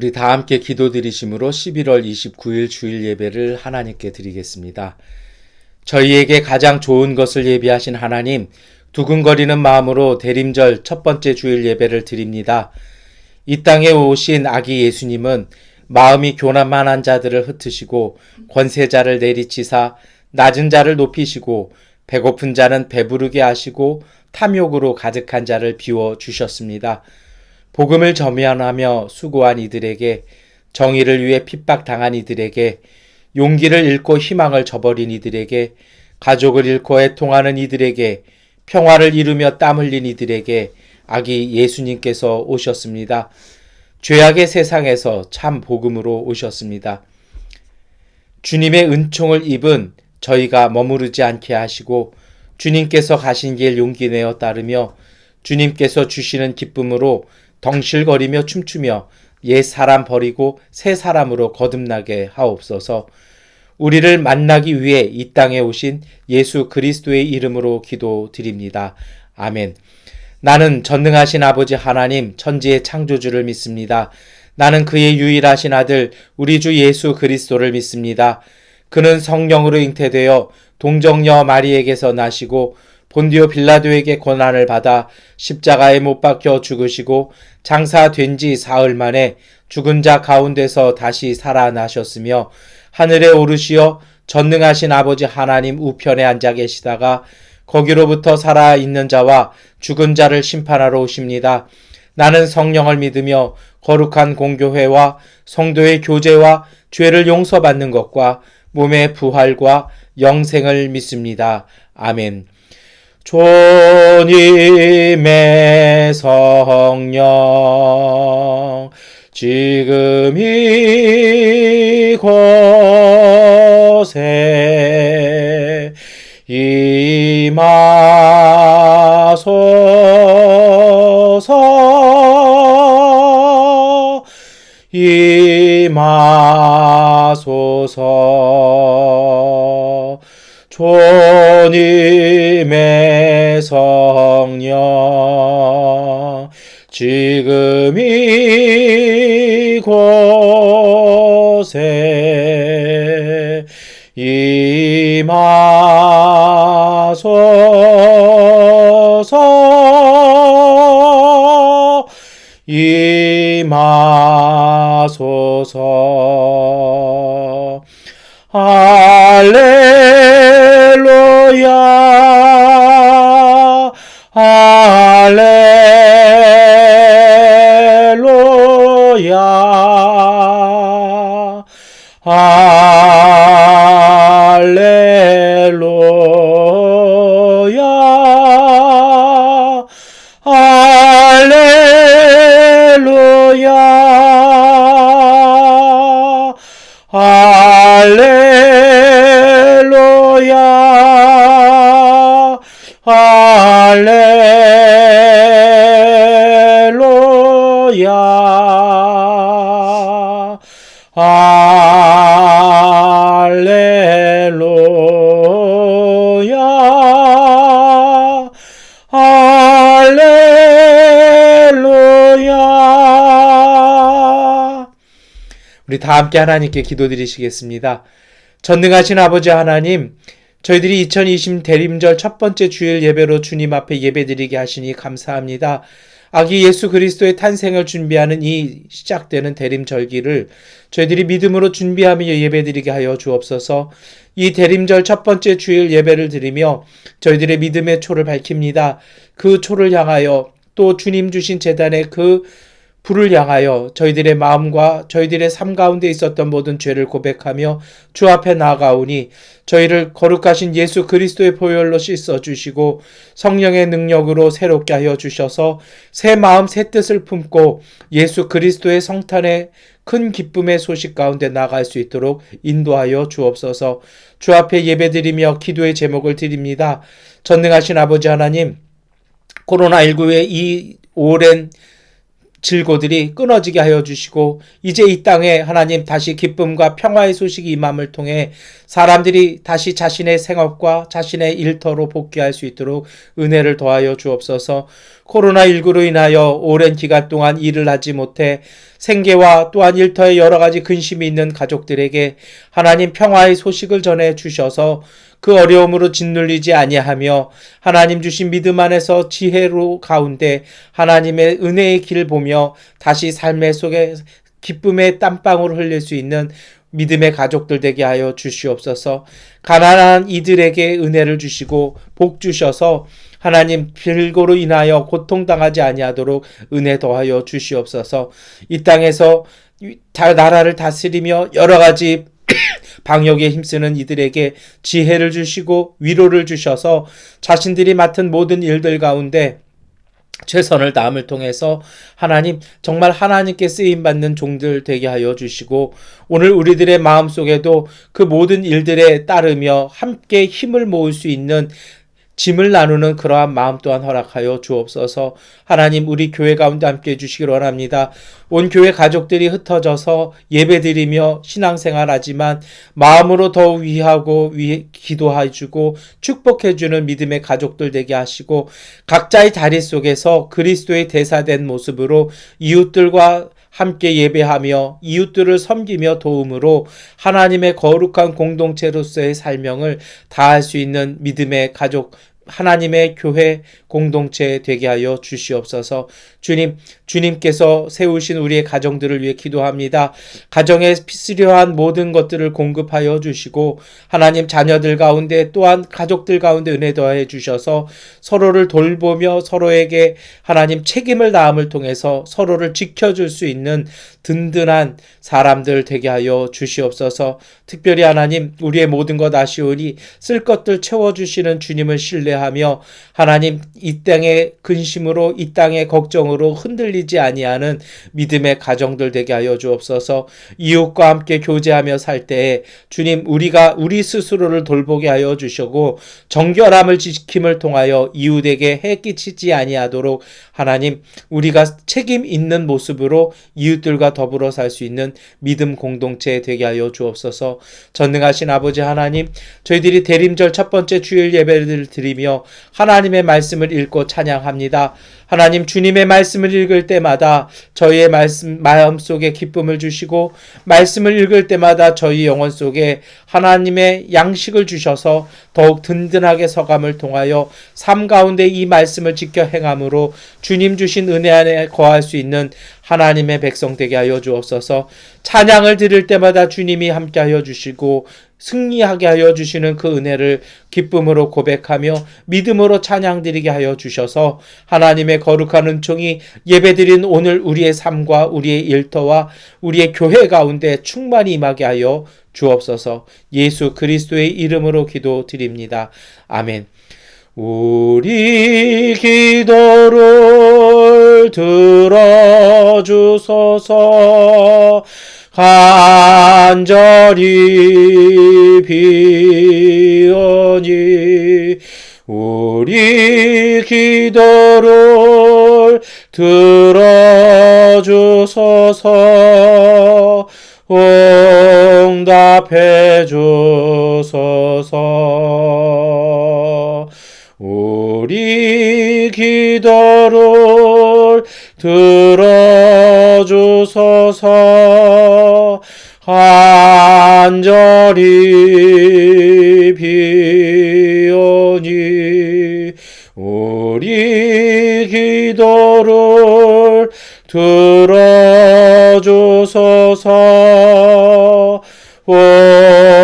우리 다 함께 기도드리심으로 11월 29일 주일 예배를 하나님께 드리겠습니다. 저희에게 가장 좋은 것을 예비하신 하나님, 두근거리는 마음으로 대림절 첫 번째 주일 예배를 드립니다. 이 땅에 오신 아기 예수님은 마음이 교만한 자들을 흩으시고 권세자를 내리치사 낮은 자를 높이시고 배고픈 자는 배부르게 하시고 탐욕으로 가득한 자를 비워 주셨습니다. 복음을 전면하며 수고한 이들에게, 정의를 위해 핍박당한 이들에게, 용기를 잃고 희망을 저버린 이들에게, 가족을 잃고 애통하는 이들에게, 평화를 이루며 땀 흘린 이들에게 아기 예수님께서 오셨습니다. 죄악의 세상에서 참 복음으로 오셨습니다. 주님의 은총을 입은 저희가 머무르지 않게 하시고 주님께서 가신 길 용기 내어 따르며 주님께서 주시는 기쁨으로 덩실거리며 춤추며 옛 사람 버리고 새 사람으로 거듭나게 하옵소서. 우리를 만나기 위해 이 땅에 오신 예수 그리스도의 이름으로 기도드립니다. 아멘. 나는 전능하신 아버지 하나님 천지의 창조주를 믿습니다. 나는 그의 유일하신 아들 우리 주 예수 그리스도를 믿습니다. 그는 성령으로 잉태되어 동정녀 마리에게서 나시고 본디오 빌라도에게 고난을 받아 십자가에 못 박혀 죽으시고 장사된 지 사흘 만에 죽은 자 가운데서 다시 살아나셨으며 하늘에 오르시어 전능하신 아버지 하나님 우편에 앉아 계시다가 거기로부터 살아있는 자와 죽은 자를 심판하러 오십니다. 나는 성령을 믿으며 거룩한 공교회와 성도의 교제와 죄를 용서받는 것과 몸의 부활과 영생을 믿습니다. 아멘. 주님의 성령 지금 이곳에 임하소서. 주님의 성령 지금 이곳에 임하소서. 할렐루야 할렐루야 할렐루야 할렐루야 할렐루야 할렐루야 할렐루야 할렐루야. 우리 다 함께 하나님께 기도드리시겠습니다. 전능하신 아버지 하나님, 저희들이 2020 대림절 첫 번째 주일 예배로 주님 앞에 예배드리게 하시니 감사합니다. 아기 예수 그리스도의 탄생을 준비하는 이 시작되는 대림절기를 저희들이 믿음으로 준비하며 예배드리게 하여 주옵소서. 이 대림절 첫 번째 주일 예배를 드리며 저희들의 믿음의 초를 밝힙니다. 그 초를 향하여 또 주님 주신 제단의 그 불을 향하여 저희들의 마음과 저희들의 삶 가운데 있었던 모든 죄를 고백하며 주 앞에 나아가오니 저희를 거룩하신 예수 그리스도의 보혈로 씻어주시고 성령의 능력으로 새롭게 하여 주셔서 새 마음 새 뜻을 품고 예수 그리스도의 성탄의 큰 기쁨의 소식 가운데 나아갈 수 있도록 인도하여 주옵소서. 주 앞에 예배드리며 기도의 제목을 드립니다. 전능하신 아버지 하나님, 코로나19의 이 오랜 질고들이 끊어지게 하여 주시고 이제 이 땅에 하나님 다시 기쁨과 평화의 소식이 임함을 통해 사람들이 다시 자신의 생업과 자신의 일터로 복귀할 수 있도록 은혜를 더하여 주옵소서. 코로나19로 인하여 오랜 기간 동안 일을 하지 못해 생계와 또한 일터에 여러 가지 근심이 있는 가족들에게 하나님 평화의 소식을 전해 주셔서 그 어려움으로 짓눌리지 아니하며 하나님 주신 믿음 안에서 지혜로 가운데 하나님의 은혜의 길을 보며 다시 삶의 속에 기쁨의 땀방울을 흘릴 수 있는 믿음의 가족들 되게 하여 주시옵소서. 가난한 이들에게 은혜를 주시고 복 주셔서 하나님 빌고로 인하여 고통당하지 아니하도록 은혜 더하여 주시옵소서. 이 땅에서 나라를 다스리며 여러 가지 방역에 힘쓰는 이들에게 지혜를 주시고 위로를 주셔서 자신들이 맡은 모든 일들 가운데 최선을 다함을 통해서 하나님 정말 하나님께 쓰임받는 종들 되게 하여 주시고 오늘 우리들의 마음속에도 그 모든 일들에 따르며 함께 힘을 모을 수 있는 짐을 나누는 그러한 마음 또한 허락하여 주옵소서. 하나님 우리 교회 가운데 함께 해주시기 원합니다. 온 교회 가족들이 흩어져서 예배드리며 신앙생활하지만 마음으로 더욱 위하고 기도해주고 축복해주는 믿음의 가족들 되게 하시고 각자의 자리 속에서 그리스도의 대사된 모습으로 이웃들과 함께 예배하며 이웃들을 섬기며 도움으로 하나님의 거룩한 공동체로서의 사명을 다할 수 있는 믿음의 가족 하나님의 교회 공동체 되게 하여 주시옵소서. 주님께서 세우신 우리의 가정들을 위해 기도합니다. 가정에 필요한 모든 것들을 공급하여 주시고 하나님 자녀들 가운데 또한 가족들 가운데 은혜 더해 주셔서 서로를 돌보며 서로에게 하나님 책임을 다함을 통해서 서로를 지켜줄 수 있는 든든한 사람들 되게 하여 주시옵소서. 특별히 하나님 우리의 모든 것 아시오니 쓸 것들 채워주시는 주님을 신뢰하며 하나님 이 땅의 근심으로 이 땅의 걱정으로 흔들리지 아니하는 믿음의 가정들 되게 하여 주옵소서. 이웃과 함께 교제하며 살 때에 주님 우리가 우리 스스로를 돌보게 하여 주시고 정결함을 지킴을 통하여 이웃에게 해 끼치지 아니하도록 하나님 우리가 책임 있는 모습으로 이웃들과 더불어 살 수 있는 믿음 공동체 되게 하여 주옵소서. 전능하신 아버지 하나님 저희들이 대림절 첫 번째 주일 예배를 드리며 하나님의 말씀을 읽고 찬양합니다. 하나님 주님의 말씀을 읽을 때마다 저희의 마음속에 기쁨을 주시고 말씀을 읽을 때마다 저희 영혼 속에 하나님의 양식을 주셔서 더욱 든든하게 서감을 통하여 삶 가운데 이 말씀을 지켜 행함으로 주님 주신 은혜 안에 거할 수 있는 하나님의 백성 되게 하여 주옵소서. 찬양을 드릴 때마다 주님이 함께하여 주시고 승리하게 하여 주시는 그 은혜를 기쁨으로 고백하며 믿음으로 찬양드리게 하여 주셔서 하나님의 거룩한 은총이 예배드린 오늘 우리의 삶과 우리의 일터와 우리의 교회 가운데 충만히 임하게 하여 주옵소서. 예수 그리스도의 이름으로 기도드립니다. 아멘. 우리 기도를 들어주소서. 간절히 비오니 우리 기도를 들어주소서. 응답해 주소서. 우리 기도를 들어주소서. 간절히 비오니 우리 기도를 들어주소서.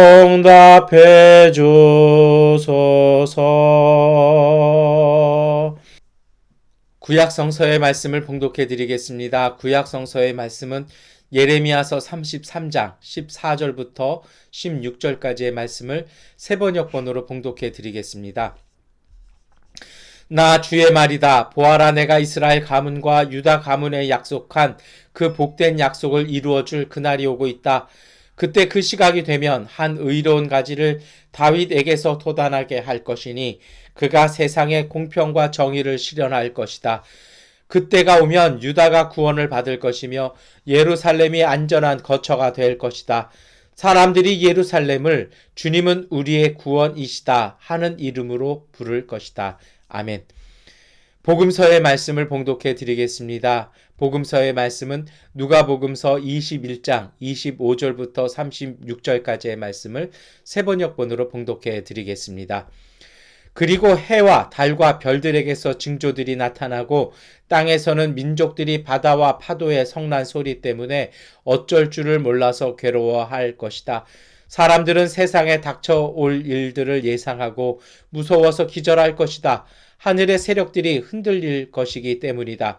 응답해 주소서. 구약성서의 말씀을 봉독해 드리겠습니다. 구약성서의 말씀은 예레미야서 33장 14절부터 16절까지의 말씀을 세 번역본으로 봉독해 드리겠습니다. 나 주의 말이다. 보아라, 내가 이스라엘 가문과 유다 가문에 약속한 그 복된 약속을 이루어 줄 그날이 오고 있다. 그때 그 시각이 되면 한 의로운 가지를 다윗에게서 돋아나게 할 것이니 그가 세상에 공평과 정의를 실현할 것이다. 그때가 오면 유다가 구원을 받을 것이며 예루살렘이 안전한 거처가 될 것이다. 사람들이 예루살렘을 주님은 우리의 구원이시다 하는 이름으로 부를 것이다. 아멘. 복음서의 말씀을 봉독해 드리겠습니다. 복음서의 말씀은 누가복음서 21장 25절부터 36절까지의 말씀을 세번역본으로 봉독해 드리겠습니다. 그리고 해와 달과 별들에게서 징조들이 나타나고 땅에서는 민족들이 바다와 파도의 성난 소리 때문에 어쩔 줄을 몰라서 괴로워할 것이다. 사람들은 세상에 닥쳐올 일들을 예상하고 무서워서 기절할 것이다. 하늘의 세력들이 흔들릴 것이기 때문이다.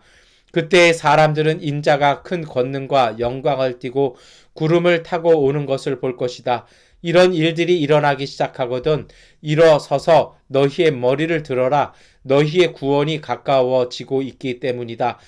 그때 사람들은 인자가 큰 권능과 영광을 띠고 구름을 타고 오는 것을 볼 것이다. 이런 일들이 일어나기 시작하거든 일어서서 너희의 머리를 들어라. 너희의 구원이 가까워지고 있기 때문이다.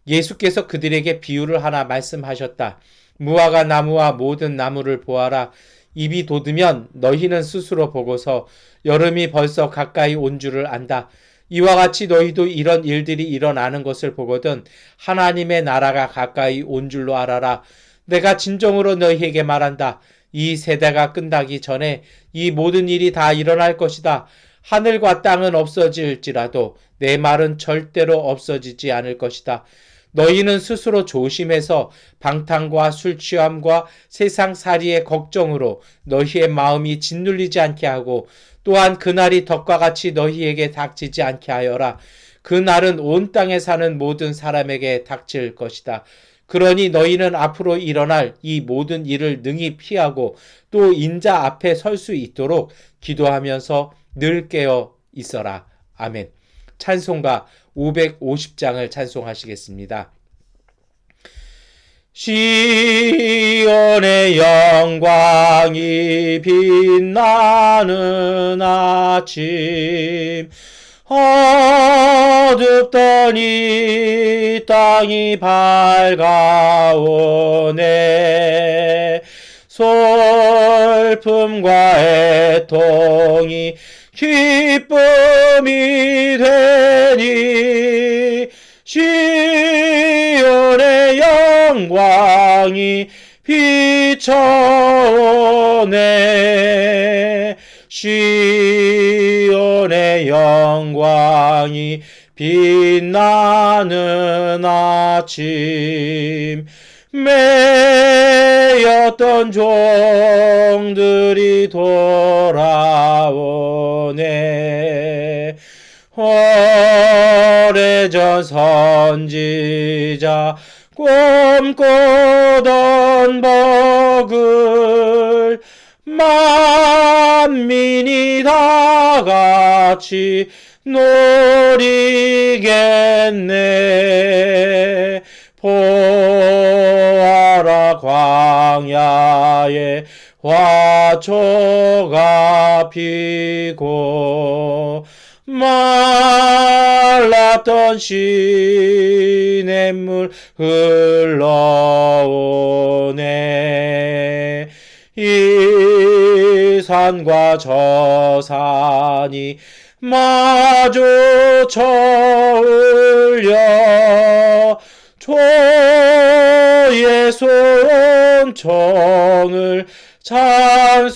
예수께서 그들에게 비유를 하나 말씀하셨다. 무화과 나무와 모든 나무를 보아라. 입이 돋으면 너희는 스스로 보고서 여름이 벌써 가까이 온 줄을 안다. 이와 같이 너희도 이런 일들이 일어나는 것을 보거든 하나님의 나라가 가까이 온 줄로 알아라. 내가 진정으로 너희에게 말한다. 이 세대가 끝나기 전에 이 모든 일이 다 일어날 것이다. 하늘과 땅은 없어질지라도 내 말은 절대로 없어지지 않을 것이다. 너희는 스스로 조심해서 방탕과 술 취함과 세상살이의 걱정으로 너희의 마음이 짓눌리지 않게 하고 또한 그날이 덕과 같이 너희에게 닥치지 않게 하여라. 그날은 온 땅에 사는 모든 사람에게 닥칠 것이다. 그러니 너희는 앞으로 일어날 이 모든 일을 능히 피하고 또 인자 앞에 설 수 있도록 기도하면서 늘 깨어 있어라. 아멘. 찬송가 550장을 찬송하시겠습니다. 시온의 영광이 빛나는 아침 어둡던 이 땅이 밝아오네. 슬픔과 애통이 기쁨이 되니 시온의 영광이 비춰오네. 시온의 영광이 빛나는 아침 매였던 종들이 돌아오네. 오래전 선지자 꿈꾸던 복을 만민이 다 같이 누리겠네. 보아라 광야에 화초가 피고 말랐던 시냇물 흘러오네. 이 산과 저 산이 마주 쳐울려 조의 손총을 찬송하네.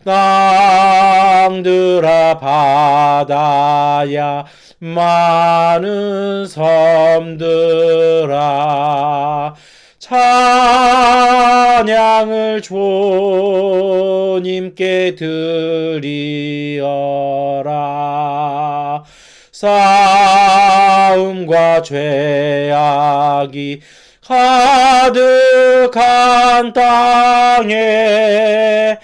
땅들아 바다야 많은 섬들아 찬양을 주님께 드리어라. 싸움과 죄악이 가득한 땅에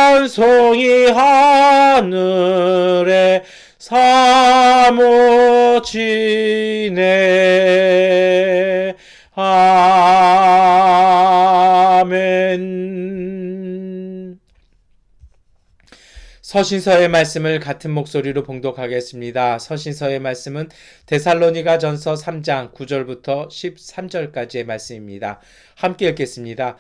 찬송이 하늘에 사무치네. 아멘. 서신서의 말씀을 같은 목소리로 봉독하겠습니다. 서신서의 말씀은 데살로니가전서 3장 9절부터 13절까지의 말씀입니다. 함께 읽겠습니다.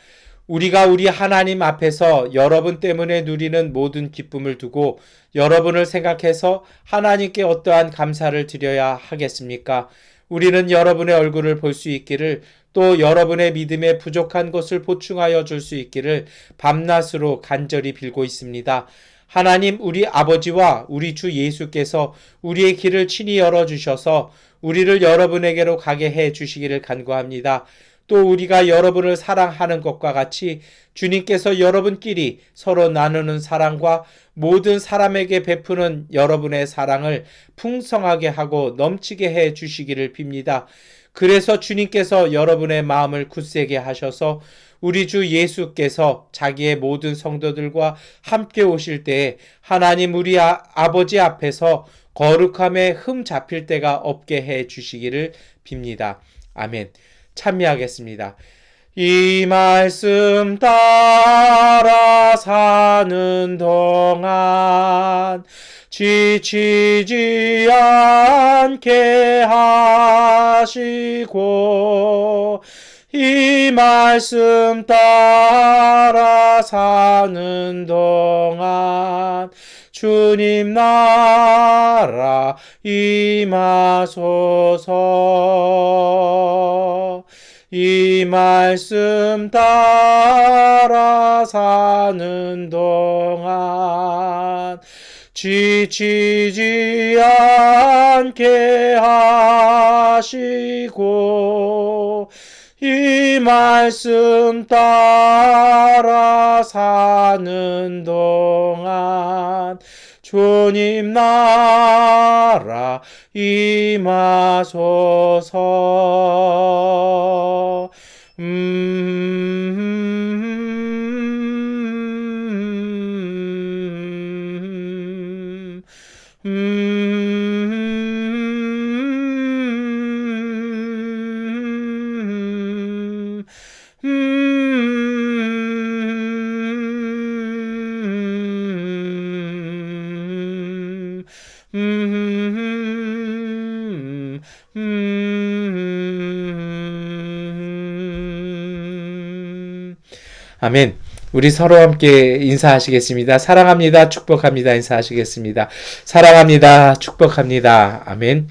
우리가 우리 하나님 앞에서 여러분 때문에 누리는 모든 기쁨을 두고 여러분을 생각해서 하나님께 어떠한 감사를 드려야 하겠습니까? 우리는 여러분의 얼굴을 볼 수 있기를, 또 여러분의 믿음에 부족한 것을 보충하여 줄 수 있기를 밤낮으로 간절히 빌고 있습니다. 하나님, 우리 아버지와 우리 주 예수께서 우리의 길을 친히 열어주셔서 우리를 여러분에게로 가게 해 주시기를 간구합니다. 또 우리가 여러분을 사랑하는 것과 같이 주님께서 여러분끼리 서로 나누는 사랑과 모든 사람에게 베푸는 여러분의 사랑을 풍성하게 하고 넘치게 해 주시기를 빕니다. 그래서 주님께서 여러분의 마음을 굳세게 하셔서 우리 주 예수께서 자기의 모든 성도들과 함께 오실 때에 하나님 우리 아버지 앞에서 거룩함에 흠 잡힐 데가 없게 해 주시기를 빕니다. 아멘. 참여하겠습니다. 이 말씀 따라 사는 동안 지치지 않게 하시고, 이 말씀 따라 사는 동안 주님 나라 임하소서. 이 말씀 따라 사는 동안 지치지 않게 하시고, 이 말씀 따라 사는 동안 주님 나라 임하소서. 아멘. 우리 서로 함께 인사하시겠습니다. 사랑합니다. 축복합니다. 인사하시겠습니다. 사랑합니다. 축복합니다. 아멘.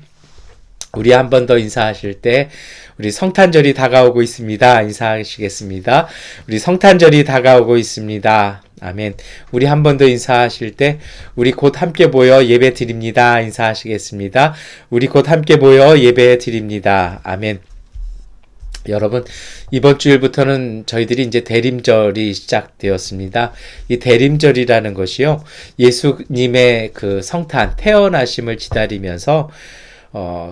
우리 한 번 더 인사하실 때 우리 성탄절이 다가오고 있습니다. 인사하시겠습니다. 우리 성탄절이 다가오고 있습니다. 아멘. 우리 한 번 더 인사하실 때 우리 곧 함께 모여 예배 드립니다. 인사하시겠습니다. 우리 곧 함께 모여 예배 드립니다. 아멘. 여러분, 이번 주일부터는 저희들이 이제 대림절이 시작되었습니다. 이 대림절이라는 것이요, 예수님의 그 성탄, 태어나심을 기다리면서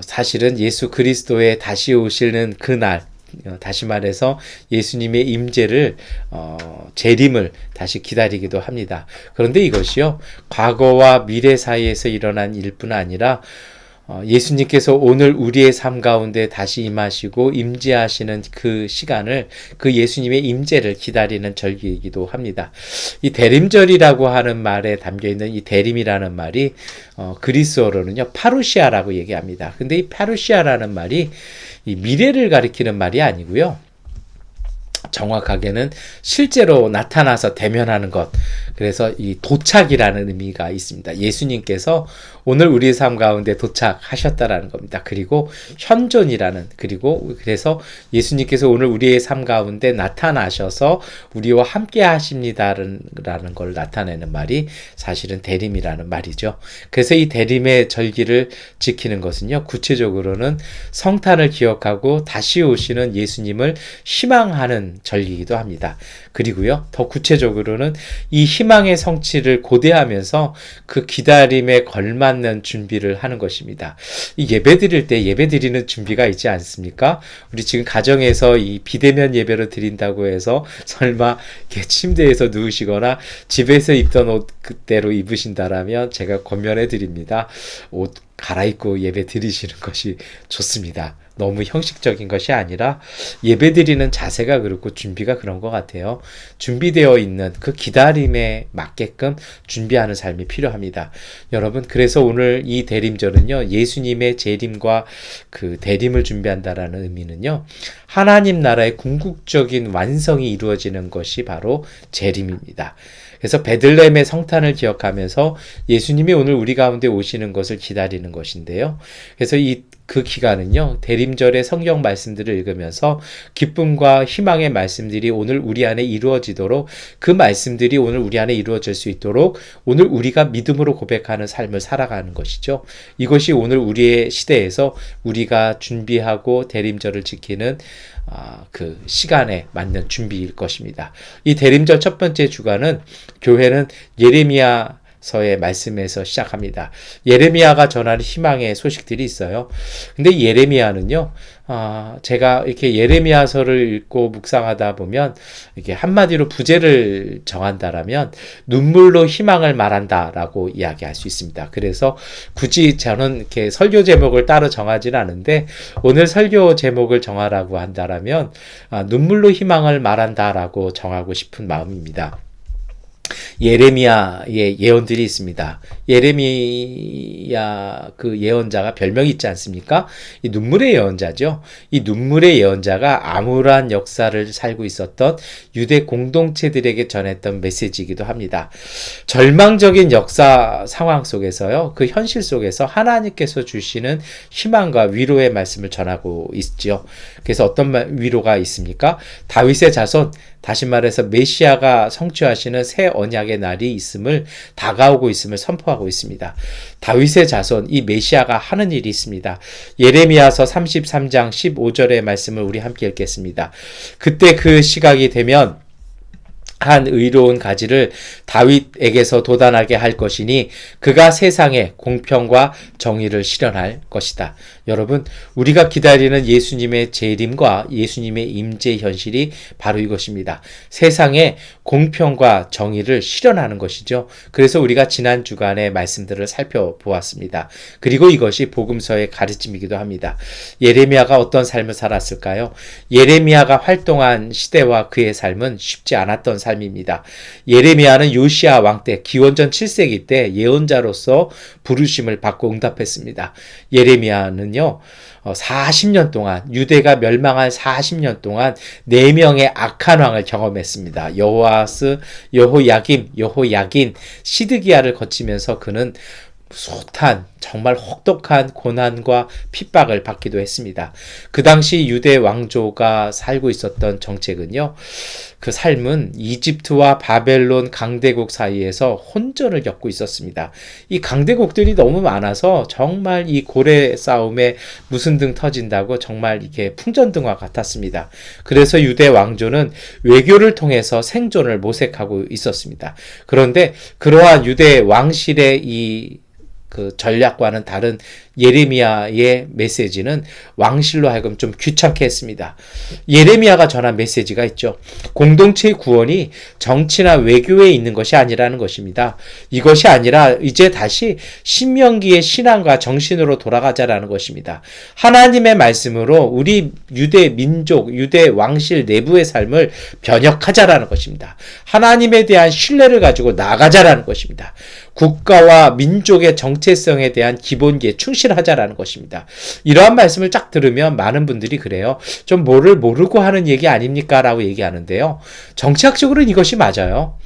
사실은 예수 그리스도의 다시 오시는 그날, 다시 말해서 예수님의 임재를 재림을 다시 기다리기도 합니다. 그런데 이것이요, 과거와 미래 사이에서 일어난 일뿐 아니라 예수님께서 오늘 우리의 삶 가운데 다시 임하시고 임재하시는 그 시간을, 그 예수님의 임재를 기다리는 절기이기도 합니다. 이 대림절이라고 하는 말에 담겨있는 이 대림이라는 말이 그리스어로는요 파루시아라고 얘기합니다. 근데 이 파루시아라는 말이 이 미래를 가리키는 말이 아니고요, 정확하게는 실제로 나타나서 대면하는 것, 그래서 이 도착이라는 의미가 있습니다. 예수님께서 오늘 우리의 삶 가운데 도착하셨다라는 겁니다. 그리고 현존이라는, 그리고 그래서 예수님께서 오늘 우리의 삶 가운데 나타나셔서 우리와 함께 하십니다라는 걸 나타내는 말이 사실은 대림이라는 말이죠. 그래서 이 대림의 절기를 지키는 것은요, 구체적으로는 성탄을 기억하고 다시 오시는 예수님을 희망하는 절기이기도 합니다. 그리고요, 더 구체적으로는 이 희망의 성취를 고대하면서 그 기다림에 걸맞는 준비를 하는 것입니다. 이 예배 드릴 때 예배 드리는 준비가 있지 않습니까? 우리 지금 가정에서 이 비대면 예배를 드린다고 해서 설마 이렇게 침대에서 누우시거나 집에서 입던 옷 그대로 입으신다라면 제가 권면해 드립니다. 옷 갈아입고 예배 드리시는 것이 좋습니다. 너무 형식적인 것이 아니라 예배 드리는 자세가 그렇고 준비가 그런 것 같아요. 준비되어 있는 그 기다림에 맞게끔 준비하는 삶이 필요합니다. 여러분, 그래서 오늘 이 대림절은요, 예수님의 재림과 그 대림을 준비한다라는 의미는요, 하나님 나라의 궁극적인 완성이 이루어지는 것이 바로 재림입니다. 그래서 베들레헴의 성탄을 기억하면서 예수님이 오늘 우리 가운데 오시는 것을 기다리는 것인데요. 그래서 그 기간은요, 대림절의 성경 말씀들을 읽으면서 기쁨과 희망의 말씀들이 오늘 우리 안에 이루어지도록, 그 말씀들이 오늘 우리 안에 이루어질 수 있도록 오늘 우리가 믿음으로 고백하는 삶을 살아가는 것이죠. 이것이 오늘 우리의 시대에서 우리가 준비하고 대림절을 지키는 그 시간에 맞는 준비일 것입니다. 이 대림절 첫 번째 주간은 교회는 예레미야서의 말씀에서 시작합니다. 예레미야가 전하는 희망의 소식들이 있어요. 근데 예레미야는요, 제가 이렇게 예레미야서를 읽고 묵상하다 보면 이게 한마디로 부제를 정한다라면 눈물로 희망을 말한다라고 이야기할 수 있습니다. 그래서 굳이 저는 이렇게 설교 제목을 따로 정하지는 않은데 오늘 설교 제목을 정하라고 한다라면 눈물로 희망을 말한다라고 정하고 싶은 마음입니다. 예레미야의 예언들이 있습니다. 예레미야 그 예언자가 별명이 있지 않습니까? 이 눈물의 예언자죠. 이 눈물의 예언자가 암울한 역사를 살고 있었던 유대 공동체들에게 전했던 메시지이기도 합니다. 절망적인 역사 상황 속에서요, 그 현실 속에서 하나님께서 주시는 희망과 위로의 말씀을 전하고 있죠. 그래서 어떤 위로가 있습니까? 다윗의 자손, 다시 말해서 메시아가 성취하시는 새 언약의 날이 다가오고 있음을 선포하고 있습니다. 다윗의 자손, 이 메시아가 하는 일이 있습니다. 예레미야서 33장 15절의 말씀을 우리 함께 읽겠습니다. 그때 그 시각이 되면 한 의로운 가지를 다윗에게서 돋아나게 할 것이니 그가 세상에 공평과 정의를 실현할 것이다. 여러분, 우리가 기다리는 예수님의 재림과 예수님의 임재 현실이 바로 이것입니다. 세상에 공평과 정의를 실현하는 것이죠. 그래서 우리가 지난 주간의 말씀들을 살펴보았습니다. 그리고 이것이 복음서의 가르침이기도 합니다. 예레미야가 어떤 삶을 살았을까요? 예레미야가 활동한 시대와 그의 삶은 쉽지 않았던 삶입니다. 예레미야는 요시야 왕 때 기원전 7세기 때 예언자로서 부르심을 받고 응답했습니다. 예레미야는요, 40년 동안, 유대가 멸망한 40년 동안 4명의 악한 왕을 경험했습니다. 여호아스, 여호야긴, 시드기야를 거치면서 그는 숱한 정말 혹독한 고난과 핍박을 받기도 했습니다. 그 당시 유대 왕조가 살고 있었던 정책은요, 그 삶은 이집트와 바벨론 강대국 사이에서 혼전을 겪고 있었습니다. 이 강대국들이 너무 많아서 정말 이 고래 싸움에 무슨 등 터진다고 정말 이게 풍전등화 같았습니다. 그래서 유대 왕조는 외교를 통해서 생존을 모색하고 있었습니다. 그런데 그러한 유대 왕실의 그 전략과는 다른 예레미야의 메시지는 왕실로 하여금 좀 귀찮게 했습니다. 예레미야가 전한 메시지가 있죠. 공동체의 구원이 정치나 외교에 있는 것이 아니라는 것입니다. 이것이 아니라 이제 다시 신명기의 신앙과 정신으로 돌아가자라는 것입니다. 하나님의 말씀으로 우리 유대 민족, 유대 왕실 내부의 삶을 변혁하자라는 것입니다. 하나님에 대한 신뢰를 가지고 나가자라는 것입니다. 국가와 민족의 정체성에 대한 기본기에 충실하자라는 것입니다. 이러한 말씀을 쫙 들으면 많은 분들이 그래요. 좀 뭐를 모르고 하는 얘기 아닙니까? 라고 얘기하는데요. 정치학적으로는 이것이 맞아요.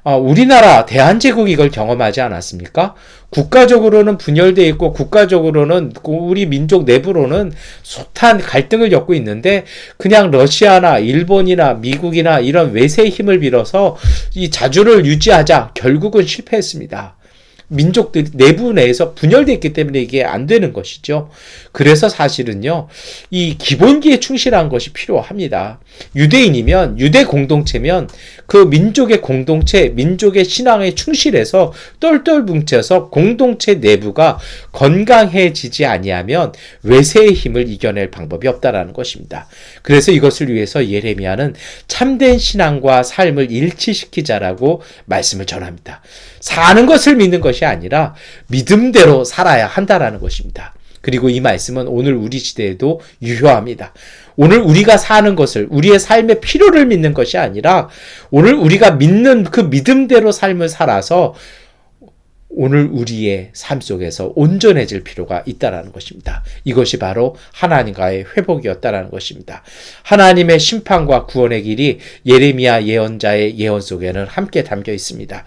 우리나라 대한제국이 이걸 경험하지 않았습니까? 국가적으로는 분열되어 있고 국가적으로는 우리 민족 내부로는 숱한 갈등을 겪고 있는데 그냥 러시아나 일본이나 미국이나 이런 외세의 힘을 빌어서 이 자주를 유지하자 결국은 실패했습니다. 민족들 내부 내에서 분열되어 있기 때문에 이게 안 되는 것이죠. 그래서 사실은요, 이 기본기에 충실한 것이 필요합니다. 유대인이면, 유대 공동체면 그 민족의 공동체, 민족의 신앙에 충실해서 똘똘 뭉쳐서 공동체 내부가 건강해지지 아니하면 외세의 힘을 이겨낼 방법이 없다라는 것입니다. 그래서 이것을 위해서 예레미야는 참된 신앙과 삶을 일치시키자라고 말씀을 전합니다. 사는 것을 믿는 것이 것이 아니라 믿음대로 살아야 한다라는 것입니다. 그리고 이 말씀은 오늘 우리 시대에도 유효합니다. 오늘 우리가 사는 것을, 우리의 삶의 필요를 믿는 것이 아니라 오늘 우리가 믿는 그 믿음대로 삶을 살아서 오늘 우리의 삶 속에서 온전해질 필요가 있다는 것입니다. 이것이 바로 하나님과의 회복이었다는 것입니다. 하나님의 심판과 구원의 길이 예레미야 예언자의 예언 속에는 함께 담겨 있습니다.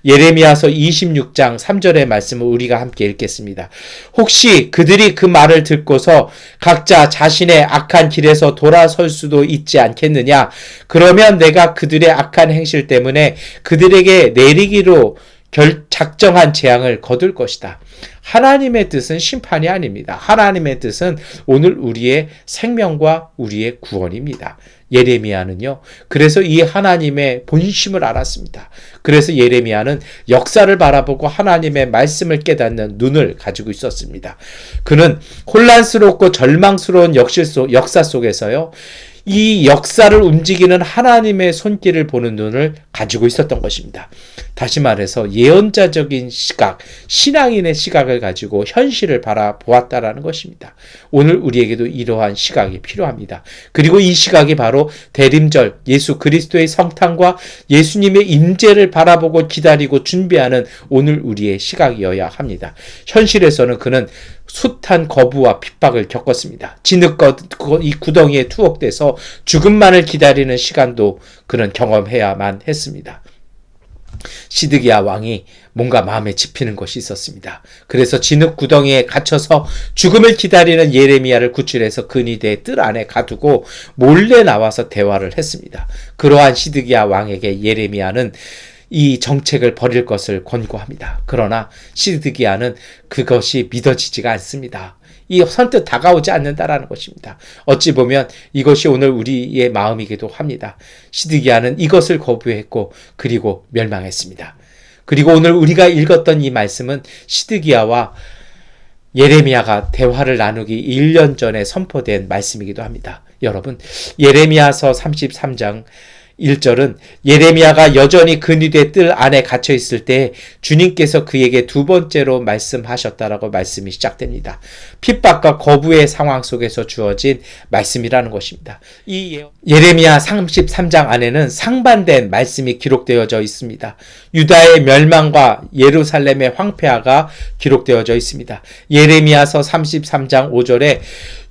예레미야서 26장 3절의 말씀을 우리가 함께 읽겠습니다. 혹시 그들이 그 말을 듣고서 각자 자신의 악한 길에서 돌아설 수도 있지 않겠느냐? 그러면 내가 그들의 악한 행실 때문에 그들에게 내리기로 작정한 재앙을 거둘 것이다. 하나님의 뜻은 심판이 아닙니다. 하나님의 뜻은 오늘 우리의 생명과 우리의 구원입니다. 예레미야는요, 그래서 이 하나님의 본심을 알았습니다. 그래서 예레미야는 역사를 바라보고 하나님의 말씀을 깨닫는 눈을 가지고 있었습니다. 그는 혼란스럽고 절망스러운 역사 속에서요, 이 역사를 움직이는 하나님의 손길을 보는 눈을 가지고 있었던 것입니다. 다시 말해서 예언자적인 시각, 신앙인의 시각을 가지고 현실을 바라보았다라는 것입니다. 오늘 우리에게도 이러한 시각이 필요합니다. 그리고 이 시각이 바로 대림절, 예수 그리스도의 성탄과 예수님의 임재를 바라보고 기다리고 준비하는 오늘 우리의 시각이어야 합니다. 현실에서는 그는 숱한 거부와 핍박을 겪었습니다. 진흙 이 구덩이에 투옥돼서 죽음만을 기다리는 시간도 그는 경험해야만 했습니다. 시드기야 왕이 뭔가 마음에 집히는 것이 있었습니다. 그래서 진흙 구덩이에 갇혀서 죽음을 기다리는 예레미야를 구출해서 근위대의 뜰 안에 가두고 몰래 나와서 대화를 했습니다. 그러한 시드기야 왕에게 예레미야는 이 정책을 버릴 것을 권고합니다. 그러나 시드기야는 그것이 믿어지지가 않습니다. 이 선뜻 다가오지 않는다라는 것입니다. 어찌 보면 이것이 오늘 우리의 마음이기도 합니다. 시드기야는 이것을 거부했고 그리고 멸망했습니다. 그리고 오늘 우리가 읽었던 이 말씀은 시드기야와 예레미야가 대화를 나누기 1년 전에 선포된 말씀이기도 합니다. 여러분, 예레미야서 33장 1절은 예레미야가 여전히 근위대 뜰 안에 갇혀 있을 때 주님께서 그에게 두 번째로 말씀하셨다라고 말씀이 시작됩니다. 핍박과 거부의 상황 속에서 주어진 말씀이라는 것입니다. 이 예레미야 33장 안에는 상반된 말씀이 기록되어져 있습니다. 유다의 멸망과 예루살렘의 황폐화가 기록되어져 있습니다. 예레미야서 33장 5절에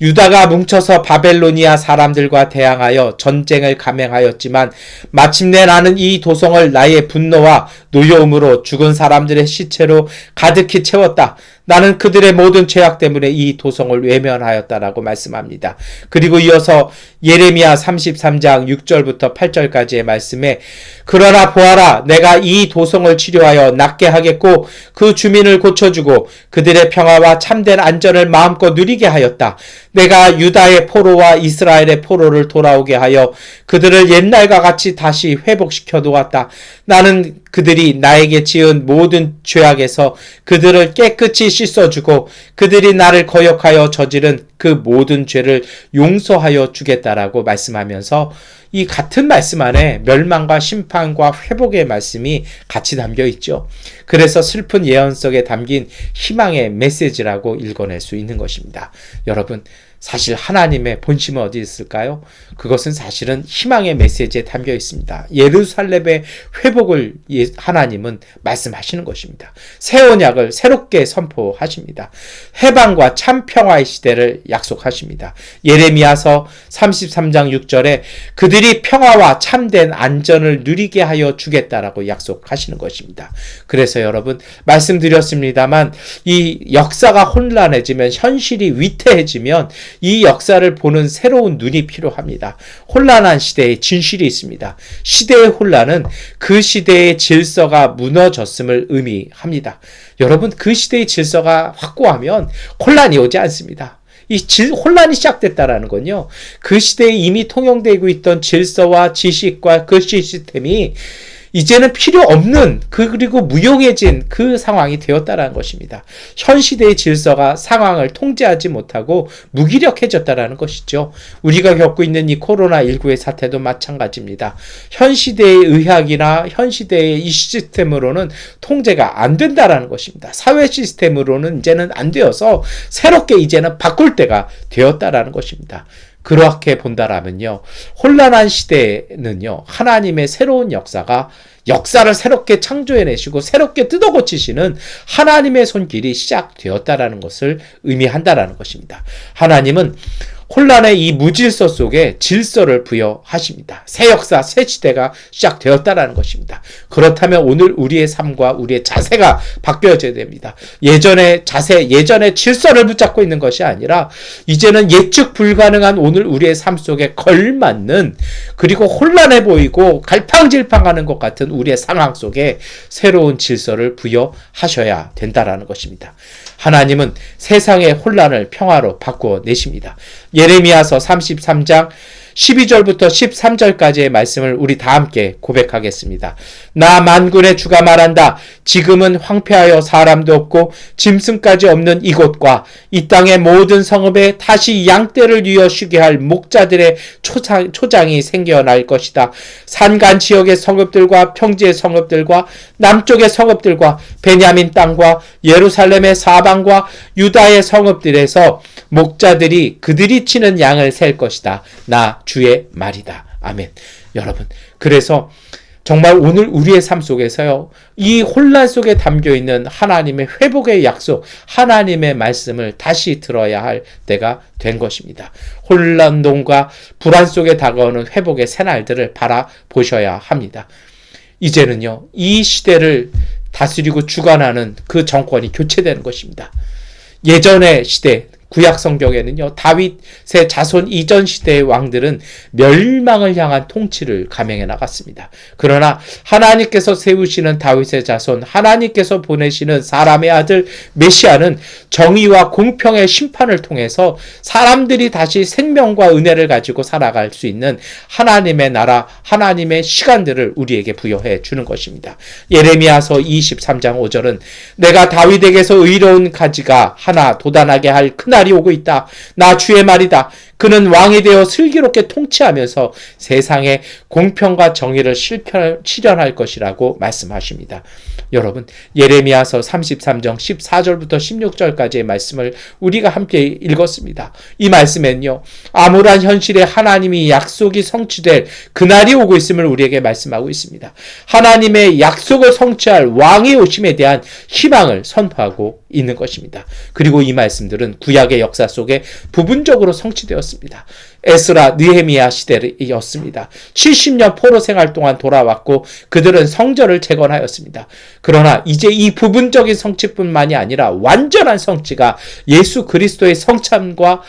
유다가 뭉쳐서 바벨로니아 사람들과 대항하여 전쟁을 감행하였지만 마침내 나는 이 도성을 나의 분노와 노여움으로 죽은 사람들의 시체로 가득히 채웠다. 나는 그들의 모든 죄악 때문에 이 도성을 외면하였다라고 말씀합니다. 그리고 이어서 예레미야 33장 6절부터 8절까지의 말씀에 그러나 보아라, 내가 이 도성을 치료하여 낫게 하겠고 그 주민을 고쳐주고 그들의 평화와 참된 안전을 마음껏 누리게 하였다. 내가 유다의 포로와 이스라엘의 포로를 돌아오게 하여 그들을 옛날과 같이 다시 회복시켜 놓았다. 나는 그들이 나에게 지은 모든 죄악에서 그들을 깨끗이 씻어주고 그들이 나를 거역하여 저지른 그 모든 죄를 용서하여 주겠다라고 말씀하면서 이 같은 말씀 안에 멸망과 심판과 회복의 말씀이 같이 담겨 있죠. 그래서 슬픈 예언 속에 담긴 희망의 메시지라고 읽어낼 수 있는 것입니다. 여러분, 사실 하나님의 본심은 어디 있을까요? 그것은 사실은 희망의 메시지에 담겨 있습니다. 예루살렘의 회복을 하나님은 말씀하시는 것입니다. 새 언약을 새롭게 선포하십니다. 해방과 참 평화의 시대를 약속하십니다. 예레미야서 33장 6절에 그들이 평화와 참된 안전을 누리게 하여 주겠다라고 약속하시는 것입니다. 그래서 여러분, 말씀드렸습니다만 이 역사가 혼란해지면, 현실이 위태해지면 이 역사를 보는 새로운 눈이 필요합니다. 혼란한 시대에 진실이 있습니다. 시대의 혼란은 그 시대의 질서가 무너졌음을 의미합니다. 여러분, 그 시대의 질서가 확고하면 혼란이 오지 않습니다. 혼란이 시작됐다라는 건요, 그 시대에 이미 통용되고 있던 질서와 지식과 그 시스템이 이제는 필요 없는 그리고 무용해진 그 상황이 되었다라는 것입니다. 현 시대의 질서가 상황을 통제하지 못하고 무기력해졌다라는 것이죠. 우리가 겪고 있는 이 코로나19의 사태도 마찬가지입니다. 현 시대의 의학이나 현 시대의 이 시스템으로는 통제가 안 된다라는 것입니다. 사회 시스템으로는 이제는 안 되어서 새롭게 이제는 바꿀 때가 되었다라는 것입니다. 그렇게 본다라면요, 혼란한 시대에는요, 하나님의 새로운 역사를 새롭게 창조해내시고 새롭게 뜯어고치시는 하나님의 손길이 시작되었다라는 것을 의미한다라는 것입니다. 하나님은 혼란의 이 무질서 속에 질서를 부여하십니다. 새 역사, 새 시대가 시작되었다라는 것입니다. 그렇다면 오늘 우리의 삶과 우리의 자세가 바뀌어져야 됩니다. 예전의 자세, 예전의 질서를 붙잡고 있는 것이 아니라 이제는 예측 불가능한 오늘 우리의 삶 속에 걸맞는, 그리고 혼란해 보이고 갈팡질팡하는 것 같은 우리의 상황 속에 새로운 질서를 부여하셔야 된다라는 것입니다. 하나님은 세상의 혼란을 평화로 바꾸어 내십니다. 예레미야서 33장 12절부터 13절까지의 말씀을 우리 다 함께 고백하겠습니다. 나 만군의 주가 말한다. 지금은 황폐하여 사람도 없고 짐승까지 없는 이곳과 이 땅의 모든 성읍에 다시 양떼를 뉘어 쉬게 할 목자들의 초장이 생겨날 것이다. 산간 지역의 성읍들과 평지의 성읍들과 남쪽의 성읍들과 베냐민 땅과 예루살렘의 사방과 유다의 성읍들에서 목자들이 그들이 치는 양을 셀 것이다. 나 주의 말이다. 아멘. 여러분, 그래서 정말 오늘 우리의 삶 속에서요, 이 혼란 속에 담겨있는 하나님의 회복의 약속, 하나님의 말씀을 다시 들어야 할 때가 된 것입니다. 혼란동과 불안 속에 다가오는 회복의 새날들을 바라보셔야 합니다. 이제는요, 이 시대를 다스리고 주관하는 그 정권이 교체되는 것입니다. 예전의 시대, 구약 성경에는요, 다윗의 자손 이전 시대의 왕들은 멸망을 향한 통치를 감행해 나갔습니다. 그러나 하나님께서 세우시는 다윗의 자손, 하나님께서 보내시는 사람의 아들 메시아는 정의와 공평의 심판을 통해서 사람들이 다시 생명과 은혜를 가지고 살아갈 수 있는 하나님의 나라, 하나님의 시간들을 우리에게 부여해 주는 것입니다. 예레미야서 23장 5절은 내가 다윗에게서 의로운 가지가 하나 돋아나게 할 그날이 오고 있다. 나 주의 말이다. 그는 왕이 되어 슬기롭게 통치하면서 세상에 공평과 정의를 실현할 것이라고 말씀하십니다. 여러분, 예레미야서 33장 14절부터 16절까지의 말씀을 우리가 함께 읽었습니다. 이 말씀엔요, 암울한 현실에 하나님이 약속이 성취될 그날이 오고 있음을 우리에게 말씀하고 있습니다. 하나님의 약속을 성취할 왕의 오심에 대한 희망을 선포하고 있는 것입니다. 그리고 이 말씀들은 구약의 역사 속에 부분적으로 성취되었습니다. 에스라, 느헤미야 시대였습니다. 70년 포로 생활 동안 돌아왔고 그들은 성전을 재건하였습니다. 그러나 이제 이 부분적인 성취뿐만이 아니라 완전한 성취가 예수 그리스도의 성참과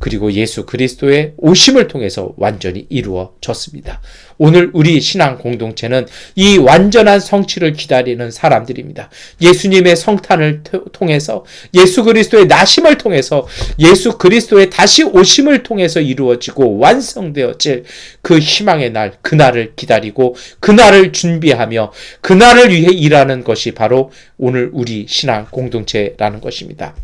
그리고 예수 그리스도의 오심을 통해서 완전히 이루어졌습니다. 오늘 우리 신앙 공동체는 이 완전한 성취를 기다리는 사람들입니다. 예수님의 성탄을 통해서, 예수 그리스도의 나심을 통해서, 예수 그리스도의 다시 오심을 통해서 이루어지고 완성되어질 그 희망의 날, 그날을 기다리고 그날을 준비하며 그날을 위해 일하는 것이 바로 오늘 우리 신앙 공동체라는 것입니다.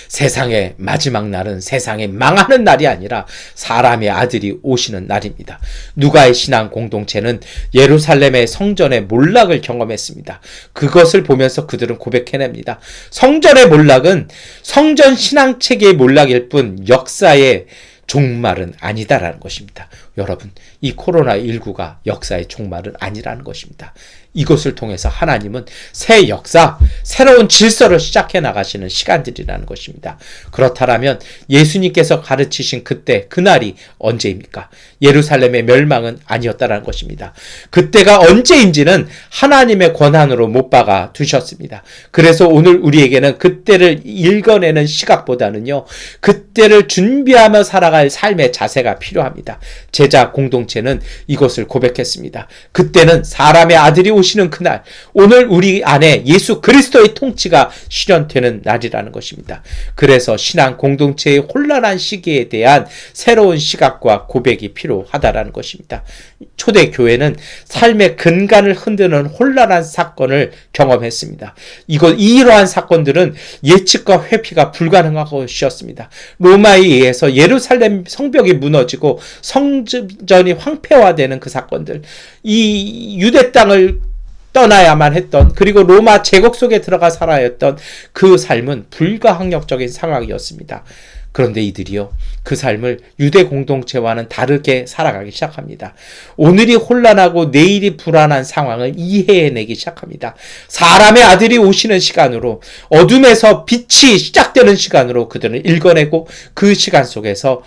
세상의 마지막 날은 세상에 망하는 날이 아니라 사람의 아들이 오시는 날입니다. 누가의 신앙 공동체는 예루살렘의 성전의 몰락을 경험했습니다. 그것을 보면서 그들은 고백해냅니다. 성전의 몰락은 성전 신앙체계의 몰락일 뿐 역사의 종말은 아니다라는 것입니다. 여러분, 이 코로나19가 역사의 종말은 아니라는 것입니다. 이것을 통해서 하나님은 새 역사, 새로운 질서를 시작해 나가시는 시간들이라는 것입니다. 그렇다면 예수님께서 가르치신 그때, 그날이 언제입니까? 예루살렘의 멸망은 아니었다는 것입니다. 그때가 언제인지는 하나님의 권한으로 못 박아 두셨습니다. 그래서 오늘 우리에게는 그때를 읽어내는 시각보다는요, 그때를 준비하며 살아갈 할 삶의 자세가 필요합니다. 제자 공동체는 이것을 고백했습니다. 그때는 사람의 아들이 오시는 그날, 오늘 우리 안에 예수 그리스도의 통치가 실현되는 날이라는 것입니다. 그래서 신앙 공동체의 혼란한 시기에 대한 새로운 시각과 고백이 필요하다라는 것입니다. 초대교회는 삶의 근간을 흔드는 혼란한 사건을 경험했습니다. 이러한 사건들은 예측과 회피가 불가능한 것이었습니다. 로마에 의해서 예루살렘 성벽이 무너지고 성전이 황폐화되는 그 사건들, 이 유대 땅을 떠나야만 했던, 그리고 로마 제국 속에 들어가 살아야 했던 그 삶은 불가항력적인 상황이었습니다. 그런데 이들이요, 그 삶을 유대 공동체와는 다르게 살아가기 시작합니다. 오늘이 혼란하고 내일이 불안한 상황을 이해해내기 시작합니다. 사람의 아들이 오시는 시간으로, 어둠에서 빛이 시작되는 시간으로 그들은 읽어내고 그 시간 속에서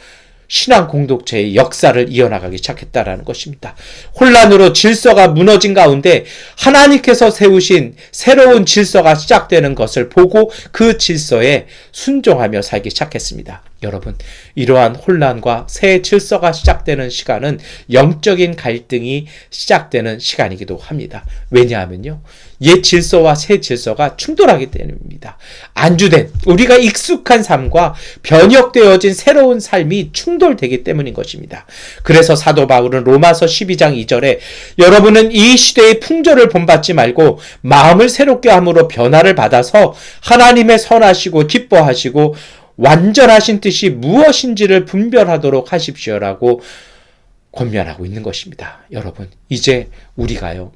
신앙 공동체의 역사를 이어나가기 시작했다라는 것입니다. 혼란으로 질서가 무너진 가운데 하나님께서 세우신 새로운 질서가 시작되는 것을 보고 그 질서에 순종하며 살기 시작했습니다. 여러분, 이러한 혼란과 새 질서가 시작되는 시간은 영적인 갈등이 시작되는 시간이기도 합니다. 왜냐하면요, 옛 질서와 새 질서가 충돌하기 때문입니다. 안주된, 우리가 익숙한 삶과 변혁되어진 새로운 삶이 충돌되기 때문인 것입니다. 그래서 사도 바울은 로마서 12장 2절에 여러분은 이 시대의 풍조를 본받지 말고 마음을 새롭게 함으로 변화를 받아서 하나님의 선하시고 기뻐하시고 완전하신 뜻이 무엇인지를 분별하도록 하십시오라고 권면하고 있는 것입니다. 여러분, 이제 우리가요,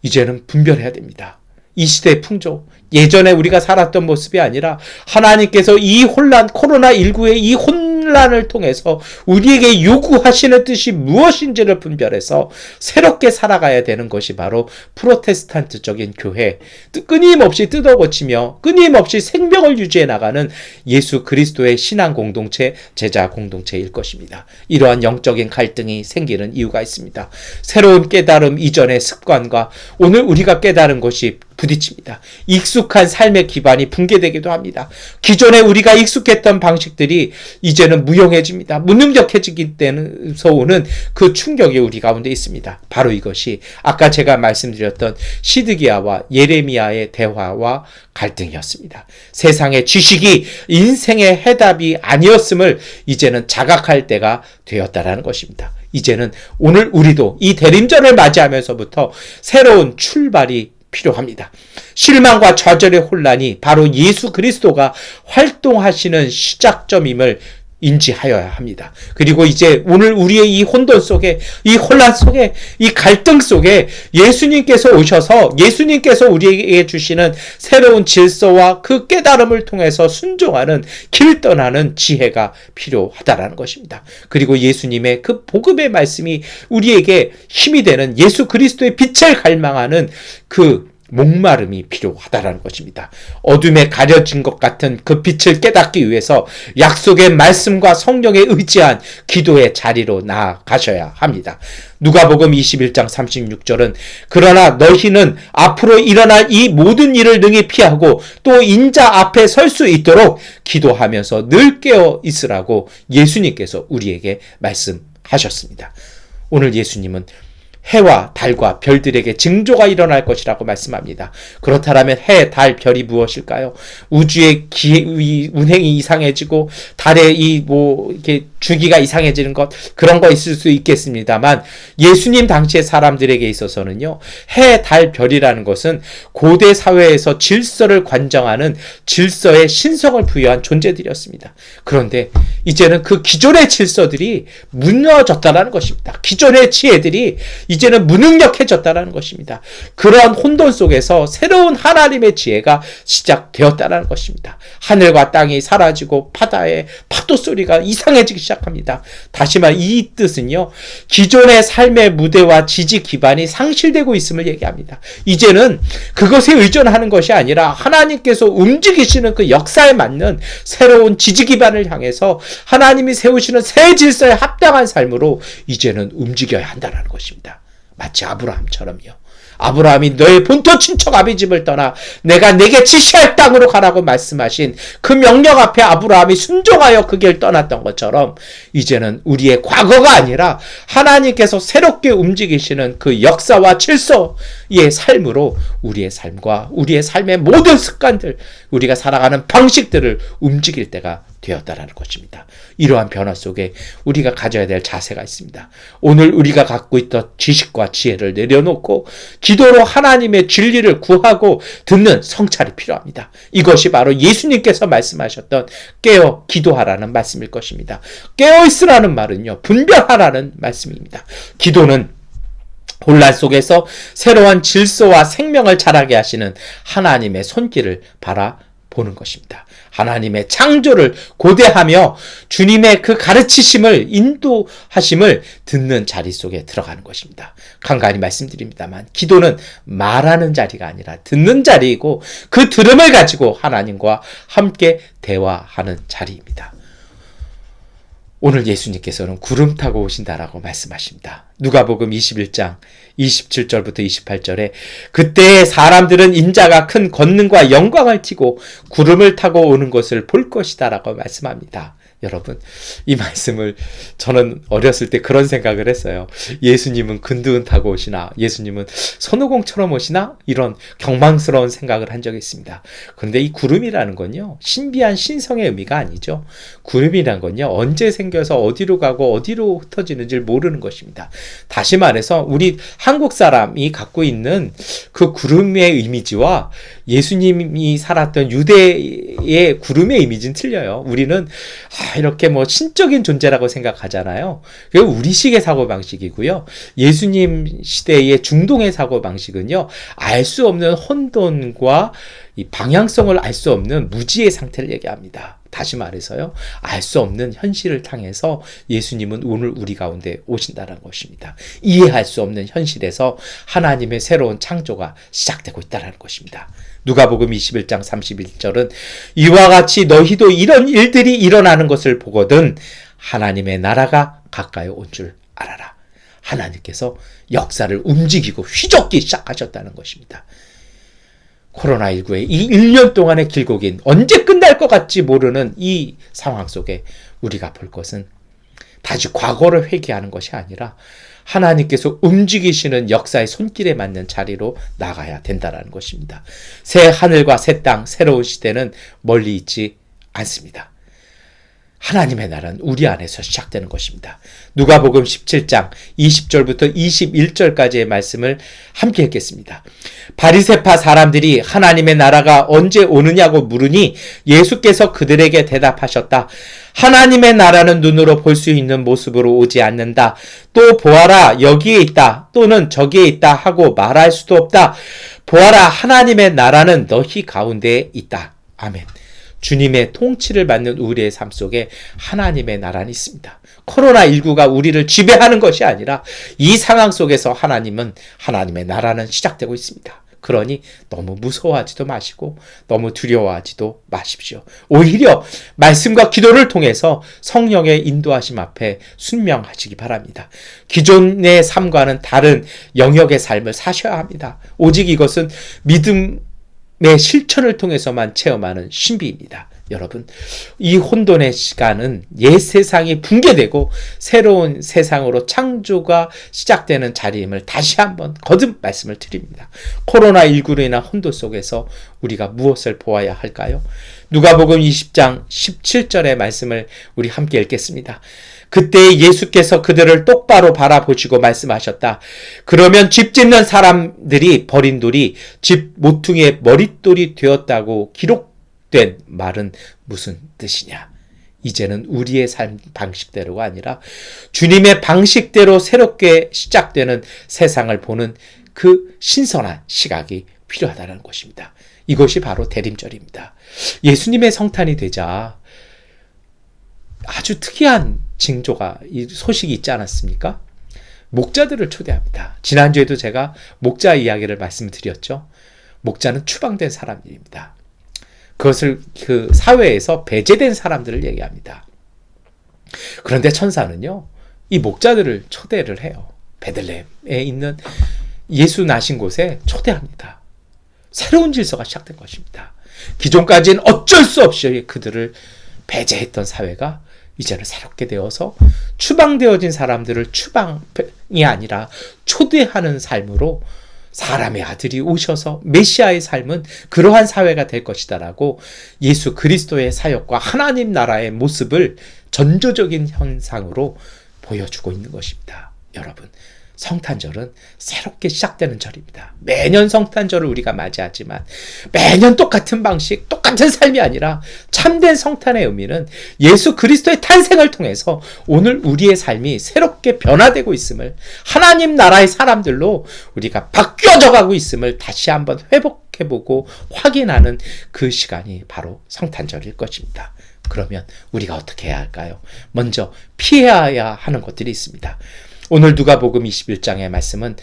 이제는 분별해야 됩니다. 이 시대의 풍조, 예전에 우리가 살았던 모습이 아니라 하나님께서 이 혼란, 코로나19의 이 혼란을 통해서 우리에게 요구하시는 뜻이 무엇인지를 분별해서 새롭게 살아가야 되는 것이 바로 프로테스탄트적인 교회, 끊임없이 뜯어고치며 끊임없이 생명을 유지해 나가는 예수 그리스도의 신앙 공동체, 제자 공동체일 것입니다. 이러한 영적인 갈등이 생기는 이유가 있습니다. 새로운 깨달음 이전의 습관과 오늘 우리가 깨달은 것이 부딪힙니다. 익숙한 삶의 기반이 붕괴되기도 합니다. 기존에 우리가 익숙했던 방식들이 이제는 무용해집니다. 무능력해지기 때문에서 오는 그 충격이 우리 가운데 있습니다. 바로 이것이 아까 제가 말씀드렸던 시드기야와 예레미야의 대화와 갈등이었습니다. 세상의 지식이 인생의 해답이 아니었음을 이제는 자각할 때가 되었다라는 것입니다. 이제는 오늘 우리도 이 대림절을 맞이하면서부터 새로운 출발이 필요합니다. 실망과 좌절의 혼란이 바로 예수 그리스도가 활동하시는 시작점임을 인지하여야 합니다. 그리고 이제 오늘 우리의 이 혼돈 속에, 이 혼란 속에, 이 갈등 속에 예수님께서 오셔서 예수님께서 우리에게 주시는 새로운 질서와 그 깨달음을 통해서 순종하는 길 떠나는 지혜가 필요하다라는 것입니다. 그리고 예수님의 그 복음의 말씀이 우리에게 힘이 되는 예수 그리스도의 빛을 갈망하는 그 목마름이 필요하다라는 것입니다. 어둠에 가려진 것 같은 그 빛을 깨닫기 위해서 약속의 말씀과 성령에 의지한 기도의 자리로 나아가셔야 합니다. 누가복음 21장 36절은 그러나 너희는 앞으로 일어날 이 모든 일을 능히 피하고 또 인자 앞에 설 수 있도록 기도하면서 늘 깨어 있으라고 예수님께서 우리에게 말씀하셨습니다. 오늘 예수님은 해와 달과 별들에게 징조가 일어날 것이라고 말씀합니다. 그렇다면 해, 달, 별이 무엇일까요? 우주의 운행이 이상해지고 달의 이렇게 주기가 이상해지는 것, 그런 거 있을 수 있겠습니다만 예수님 당시의 사람들에게 있어서는요, 해, 달, 별이라는 것은 고대 사회에서 질서를 관장하는 질서의 신성을 부여한 존재들이었습니다. 그런데 이제는 그 기존의 질서들이 무너졌다는 것입니다. 기존의 지혜들이 이제는 무능력해졌다는 것입니다. 그러한 혼돈 속에서 새로운 하나님의 지혜가 시작되었다는 것입니다. 하늘과 땅이 사라지고 바다의 파도 소리가 이상해지기 시작합니다. 다시 말 이 뜻은요, 기존의 삶의 무대와 지지 기반이 상실되고 있음을 얘기합니다. 이제는 그것에 의존하는 것이 아니라 하나님께서 움직이시는 그 역사에 맞는 새로운 지지 기반을 향해서 하나님이 세우시는 새 질서에 합당한 삶으로 이제는 움직여야 한다는 것입니다. 마치 아브라함처럼요. 아브라함이 너의 본토 친척 아비집을 떠나 내가 내게 지시할 땅으로 가라고 말씀하신 그 명령 앞에 아브라함이 순종하여 그 길 떠났던 것처럼 이제는 우리의 과거가 아니라 하나님께서 새롭게 움직이시는 그 역사와 질서의 삶으로 우리의 삶과 우리의 삶의 모든 습관들, 우리가 살아가는 방식들을 움직일 때가 되었다라는 것입니다. 이러한 변화 속에 우리가 가져야 될 자세가 있습니다. 오늘 우리가 갖고 있던 지식과 지혜를 내려놓고 기도로 하나님의 진리를 구하고 듣는 성찰이 필요합니다. 이것이 바로 예수님께서 말씀하셨던 깨어 기도하라는 말씀일 것입니다. 깨어 있으라는 말은요, 분별하라는 말씀입니다. 기도는 혼란 속에서 새로운 질서와 생명을 자라게 하시는 하나님의 손길을 바라보는 것입니다. 하나님의 창조를 고대하며 주님의 그 가르치심을, 인도하심을 듣는 자리 속에 들어가는 것입니다. 간간히 말씀드립니다만 기도는 말하는 자리가 아니라 듣는 자리이고 그 들음을 가지고 하나님과 함께 대화하는 자리입니다. 오늘 예수님께서는 구름 타고 오신다라고 말씀하십니다. 누가복음 21장 27절부터 28절에 그때 사람들은 인자가 큰 권능과 영광을 띠고 구름을 타고 오는 것을 볼 것이다 라고 말씀합니다. 여러분, 이 말씀을 저는 어렸을 때 그런 생각을 했어요. 예수님은 근두운 타고 오시나? 예수님은 손오공처럼 오시나? 이런 경망스러운 생각을 한 적이 있습니다. 그런데 이 구름이라는 건요, 신비한 신성의 의미가 아니죠. 구름이라는 건요, 언제 생겨서 어디로 가고 어디로 흩어지는지 모르는 것입니다. 다시 말해서 우리 한국 사람이 갖고 있는 그 구름의 이미지와 예수님이 살았던 유대의 구름의 이미지는 틀려요. 우리는 이렇게 뭐 신적인 존재라고 생각하잖아요. 그게 우리식의 사고방식이고요. 예수님 시대의 중동의 사고방식은요, 알 수 없는 혼돈과 이 방향성을 알 수 없는 무지의 상태를 얘기합니다. 다시 말해서요, 알 수 없는 현실을 향해서 예수님은 오늘 우리 가운데 오신다는 것입니다. 이해할 수 없는 현실에서 하나님의 새로운 창조가 시작되고 있다는 것입니다. 누가복음 21장 31절은 이와 같이 너희도 이런 일들이 일어나는 것을 보거든 하나님의 나라가 가까이 온 줄 알아라. 하나님께서 역사를 움직이고 휘젓기 시작하셨다는 것입니다. 코로나19의 이 1년 동안의 길고 긴 언제 끝날 것 같지 모르는 이 상황 속에 우리가 볼 것은 다시 과거를 회귀하는 것이 아니라 하나님께서 움직이시는 역사의 손길에 맞는 자리로 나가야 된다는 것입니다. 새 하늘과 새 땅, 새로운 시대는 멀리 있지 않습니다. 하나님의 나라는 우리 안에서 시작되는 것입니다. 누가복음 17장 20절부터 21절까지의 말씀을 함께 읽겠습니다. 바리새파 사람들이 하나님의 나라가 언제 오느냐고 물으니 예수께서 그들에게 대답하셨다. 하나님의 나라는 눈으로 볼 수 있는 모습으로 오지 않는다. 또 보아라 여기에 있다 또는 저기에 있다 하고 말할 수도 없다. 보아라 하나님의 나라는 너희 가운데에 있다. 아멘. 주님의 통치를 받는 우리의 삶 속에 하나님의 나라는 있습니다. 코로나19가 우리를 지배하는 것이 아니라 이 상황 속에서 하나님의 나라는 시작되고 있습니다. 그러니 너무 무서워하지도 마시고 너무 두려워하지도 마십시오. 오히려 말씀과 기도를 통해서 성령의 인도하심 앞에 순명하시기 바랍니다. 기존의 삶과는 다른 영역의 삶을 사셔야 합니다. 오직 이것은 믿음의 실천을 통해서만 체험하는 신비입니다. 여러분, 이 혼돈의 시간은 옛 세상이 붕괴되고 새로운 세상으로 창조가 시작되는 자리임을 다시 한번 거듭 말씀을 드립니다. 코로나19로 인한 혼돈 속에서 우리가 무엇을 보아야 할까요? 누가복음 20장 17절의 말씀을 우리 함께 읽겠습니다. 그때 예수께서 그들을 똑바로 바라보시고 말씀하셨다. 그러면 집 짓는 사람들이 버린 돌이 집 모퉁이의 머릿돌이 되었다고 기록된 말은 무슨 뜻이냐? 이제는 우리의 삶 방식대로가 아니라 주님의 방식대로 새롭게 시작되는 세상을 보는 그 신선한 시각이 필요하다는 것입니다. 이것이 바로 대림절입니다. 예수님의 성탄이 되자 아주 특이한 징조가, 이 소식이 있지 않았습니까? 목자들을 초대합니다. 지난주에도 제가 목자 이야기를 말씀드렸죠. 목자는 추방된 사람들입니다. 그것을 그 사회에서 배제된 사람들을 얘기합니다. 그런데 천사는요, 이 목자들을 초대를 해요. 베들레헴에 있는 예수 나신 곳에 초대합니다. 새로운 질서가 시작된 것입니다. 기존까지는 어쩔 수 없이 그들을 배제했던 사회가 이제는 새롭게 되어서 추방되어진 사람들을 추방이 아니라 초대하는 삶으로 사람의 아들이 오셔서 메시아의 삶은 그러한 사회가 될 것이다라고 예수 그리스도의 사역과 하나님 나라의 모습을 전조적인 현상으로 보여주고 있는 것입니다. 여러분, 성탄절은 새롭게 시작되는 절입니다. 매년 성탄절을 우리가 맞이하지만 매년 똑같은 방식, 똑같은 삶이 아니라 참된 성탄의 의미는 예수 그리스도의 탄생을 통해서 오늘 우리의 삶이 새롭게 변화되고 있음을, 하나님 나라의 사람들로 우리가 바뀌어져 가고 있음을 다시 한번 회복해보고 확인하는 그 시간이 바로 성탄절일 것입니다. 그러면 우리가 어떻게 해야 할까요? 먼저 피해야 하는 것들이 있습니다. 오늘 누가복음 21장의 말씀은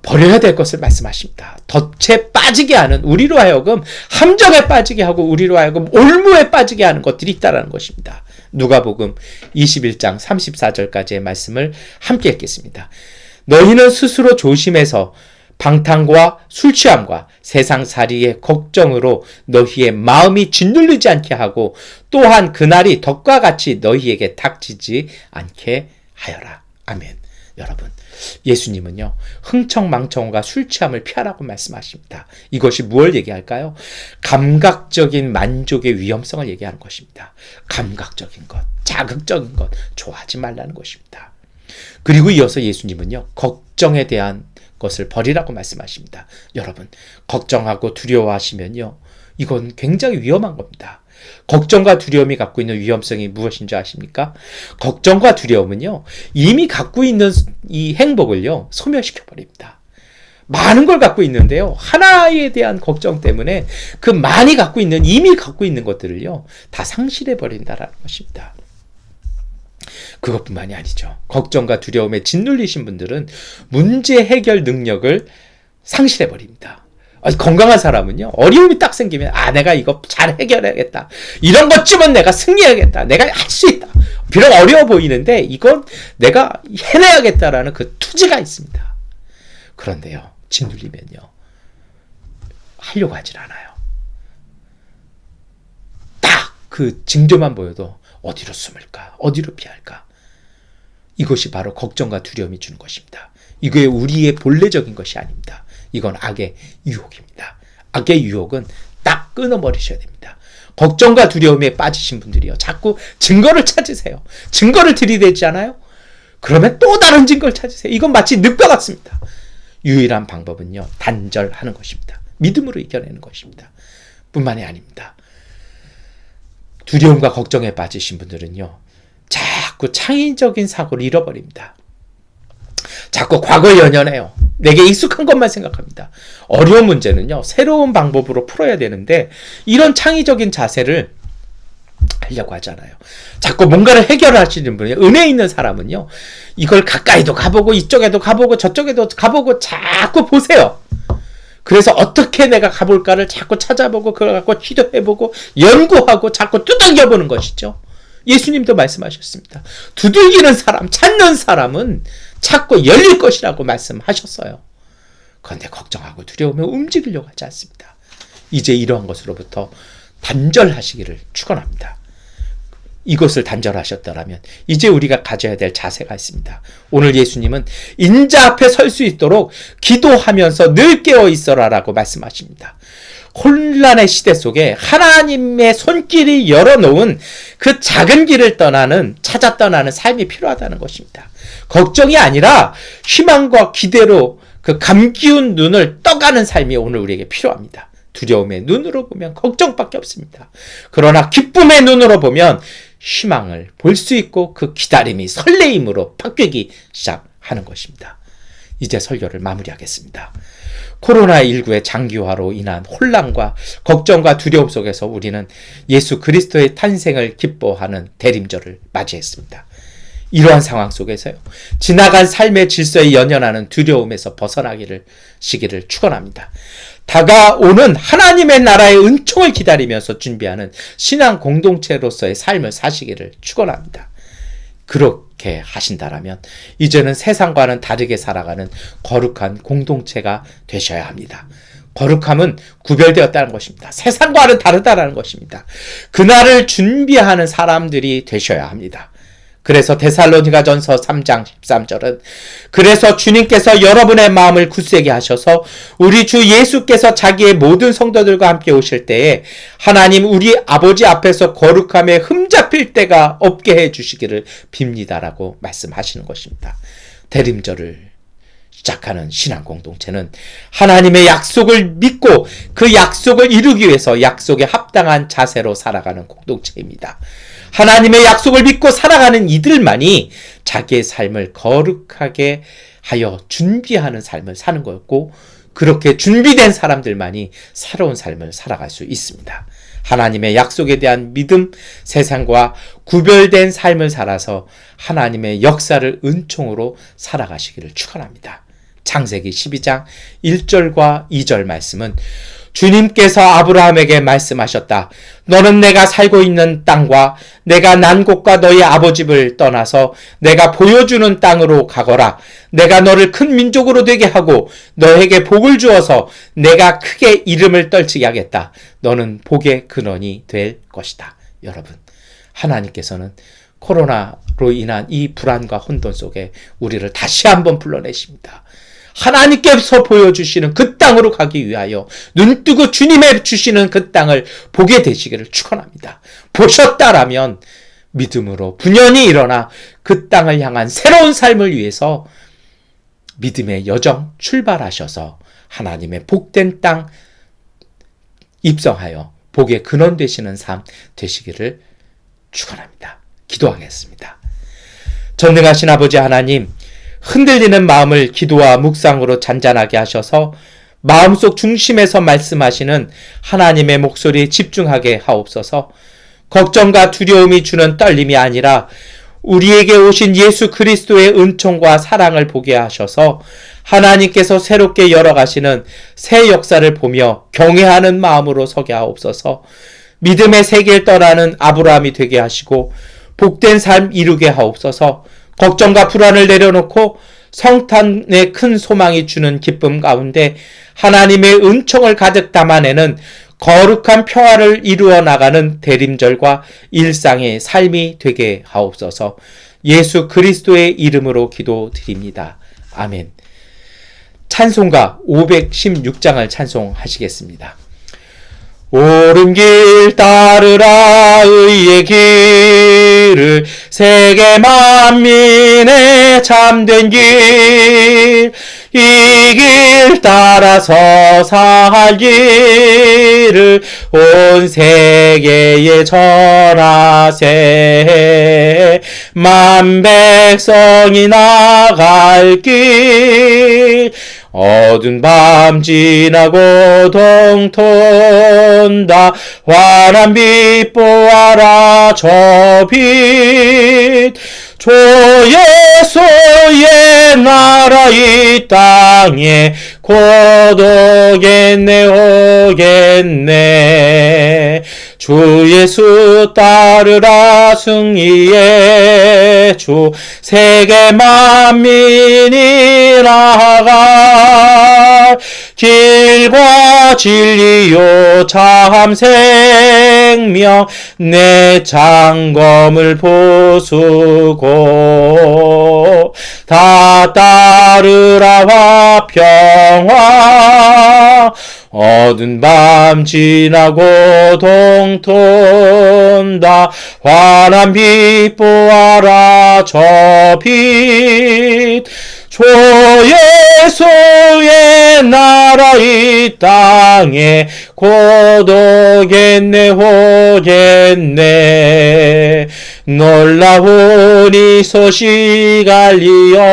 버려야 될 것을 말씀하십니다. 덫에 빠지게 하는, 우리로 하여금 함정에 빠지게 하고 우리로 하여금 올무에 빠지게 하는 것들이 있다는 것입니다. 누가복음 21장 34절까지의 말씀을 함께 읽겠습니다. 너희는 스스로 조심해서 방탕과 술 취함과 세상살이의 걱정으로 너희의 마음이 짓눌리지 않게 하고 또한 그날이 덫과 같이 너희에게 닥치지 않게 하여라. 아멘. 여러분, 예수님은요, 흥청망청과 술 취함을 피하라고 말씀하십니다. 이것이 무엇을 얘기할까요? 감각적인 만족의 위험성을 얘기하는 것입니다. 감각적인 것, 자극적인 것, 좋아하지 말라는 것입니다. 그리고 이어서 예수님은요, 걱정에 대한 것을 버리라고 말씀하십니다. 여러분, 걱정하고 두려워하시면요, 이건 굉장히 위험한 겁니다. 걱정과 두려움이 갖고 있는 위험성이 무엇인 줄 아십니까? 걱정과 두려움은요, 이미 갖고 있는 이 행복을요, 소멸시켜버립니다. 많은 걸 갖고 있는데요, 하나에 대한 걱정 때문에 그 많이 갖고 있는, 이미 갖고 있는 것들을요, 다 상실해버린다라는 것입니다. 그것뿐만이 아니죠. 걱정과 두려움에 짓눌리신 분들은 문제 해결 능력을 상실해버립니다. 건강한 사람은요, 어려움이 딱 생기면 내가 이거 잘 해결해야겠다, 이런 것쯤은 내가 승리해야겠다, 내가 할 수 있다, 비록 어려워 보이는데 이건 내가 해내야겠다라는 그 투지가 있습니다. 그런데요, 짓눌리면요, 하려고 하질 않아요. 딱 그 징조만 보여도 어디로 숨을까, 어디로 피할까, 이것이 바로 걱정과 두려움이 주는 것입니다. 이게 우리의 본래적인 것이 아닙니다. 이건 악의 유혹입니다. 악의 유혹은 딱 끊어버리셔야 됩니다. 걱정과 두려움에 빠지신 분들이요, 자꾸 증거를 찾으세요. 증거를 들이대잖아요. 그러면 또 다른 증거를 찾으세요. 이건 마치 늪과 같습니다. 유일한 방법은요, 단절하는 것입니다. 믿음으로 이겨내는 것입니다. 뿐만이 아닙니다. 두려움과 걱정에 빠지신 분들은요, 자꾸 창의적인 사고를 잃어버립니다. 자꾸 과거에 연연해요. 내게 익숙한 것만 생각합니다. 어려운 문제는요, 새로운 방법으로 풀어야 되는데 이런 창의적인 자세를 하려고 하잖아요. 자꾸 뭔가를 해결하시는 분이, 은혜 있는 사람은요, 이걸 가까이도 가보고 이쪽에도 가보고 저쪽에도 가보고 자꾸 보세요. 그래서 어떻게 내가 가볼까를 자꾸 찾아보고 그걸 갖고 시도해보고 연구하고 자꾸 두들겨보는 것이죠. 예수님도 말씀하셨습니다. 두들기는 사람, 찾는 사람은 찾고 열릴 것이라고 말씀하셨어요. 그런데 걱정하고 두려우면 움직이려고 하지 않습니다. 이제 이러한 것으로부터 단절하시기를 축원합니다. 이것을 단절하셨더라면 이제 우리가 가져야 될 자세가 있습니다. 오늘 예수님은 인자 앞에 설 수 있도록 기도하면서 늘 깨어 있어라라고 말씀하십니다. 혼란의 시대 속에 하나님의 손길이 열어놓은 그 작은 길을 찾아 떠나는 삶이 필요하다는 것입니다. 걱정이 아니라 희망과 기대로 그 감기운 눈을 떠가는 삶이 오늘 우리에게 필요합니다. 두려움의 눈으로 보면 걱정밖에 없습니다. 그러나 기쁨의 눈으로 보면 희망을 볼 수 있고 그 기다림이 설레임으로 바뀌기 시작하는 것입니다. 이제 설교를 마무리하겠습니다. 코로나19의 장기화로 인한 혼란과 걱정과 두려움 속에서 우리는 예수 그리스도의 탄생을 기뻐하는 대림절을 맞이했습니다. 이러한 상황 속에서요, 지나간 삶의 질서에 연연하는 두려움에서 시기를 축원합니다. 다가오는 하나님의 나라의 은총을 기다리면서 준비하는 신앙 공동체로서의 삶을 사시기를 축원합니다. 그렇게 하신다라면 이제는 세상과는 다르게 살아가는 거룩한 공동체가 되셔야 합니다. 거룩함은 구별되었다는 것입니다. 세상과는 다르다라는 것입니다. 그날을 준비하는 사람들이 되셔야 합니다. 그래서 데살로니가전서 3장 13절은 그래서 주님께서 여러분의 마음을 굳세게 하셔서 우리 주 예수께서 자기의 모든 성도들과 함께 오실 때에 하나님 우리 아버지 앞에서 거룩함에 흠잡힐 때가 없게 해주시기를 빕니다라고 말씀하시는 것입니다. 대림절을 시작하는 신앙 공동체는 하나님의 약속을 믿고 그 약속을 이루기 위해서 약속에 합당한 자세로 살아가는 공동체입니다. 하나님의 약속을 믿고 살아가는 이들만이 자기의 삶을 거룩하게 하여 준비하는 삶을 사는 거였고 그렇게 준비된 사람들만이 새로운 삶을 살아갈 수 있습니다. 하나님의 약속에 대한 믿음, 세상과 구별된 삶을 살아서 하나님의 역사를 은총으로 살아가시기를 축원합니다. 창세기 12장 1절과 2절 말씀은 주님께서 아브라함에게 말씀하셨다. 너는 내가 살고 있는 땅과 내가 난 곳과 너희 아버지 집을 떠나서 내가 보여주는 땅으로 가거라. 내가 너를 큰 민족으로 되게 하고 너에게 복을 주어서 내가 크게 이름을 떨치게 하겠다. 너는 복의 근원이 될 것이다. 여러분, 하나님께서는 코로나로 인한 이 불안과 혼돈 속에 우리를 다시 한번 불러내십니다. 하나님께서 보여주시는 그 땅으로 가기 위하여 눈뜨고 주님의 주시는 그 땅을 보게 되시기를 축원합니다. 보셨다라면 믿음으로 분연히 일어나 그 땅을 향한 새로운 삶을 위해서 믿음의 여정 출발하셔서 하나님의 복된 땅 입성하여 복의 근원 되시는 삶 되시기를 축원합니다. 기도하겠습니다. 전능하신 아버지 하나님, 흔들리는 마음을 기도와 묵상으로 잔잔하게 하셔서 마음속 중심에서 말씀하시는 하나님의 목소리에 집중하게 하옵소서. 걱정과 두려움이 주는 떨림이 아니라 우리에게 오신 예수 그리스도의 은총과 사랑을 보게 하셔서 하나님께서 새롭게 열어가시는 새 역사를 보며 경외하는 마음으로 서게 하옵소서. 믿음의 세계를 떠나는 아브라함이 되게 하시고 복된 삶 이루게 하옵소서. 걱정과 불안을 내려놓고 성탄의 큰 소망이 주는 기쁨 가운데 하나님의 은총을 가득 담아내는 거룩한 평화를 이루어 나가는 대림절과 일상의 삶이 되게 하옵소서. 예수 그리스도의 이름으로 기도드립니다. 아멘. 찬송가 516장을 찬송하시겠습니다. 옳은 길 따르라 의의 길을 세계 만민의 참된 길 이 길 따라서 살기를 온 세계에 전하세 만 백성이 나갈 길 어두운 밤 지나고 동톤다 환한 빛 보아라 저 빛 주 예수의 나라 이 땅에 곧 오겠네 오겠네 주 예수 따르라 승리의 주 세계 만민이 나아갈 길과 진리요 참 생명 내 장검을 보수고 다 따르라 화평화 어두운 밤 지나고 동톤다 환한 빛 보아라 저 빛 주 예수의 나라 이 땅에 곧 오겠네 오겠네 놀라운 이 소식 알리어라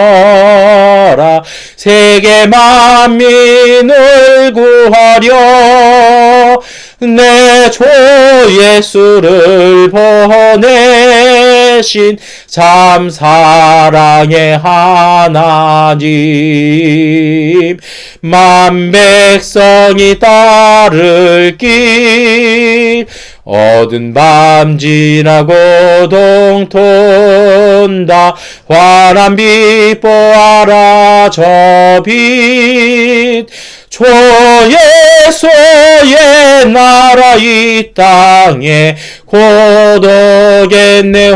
세계 만민을 구하려 내 주 예수를 보내신 참 사랑의 하나님 만 백성이 따를 길 어두운 밤 지나고 동톤다. 환한 빛 보아라 저 빛. 주 예수의 나라 이 땅에 곧 오겠네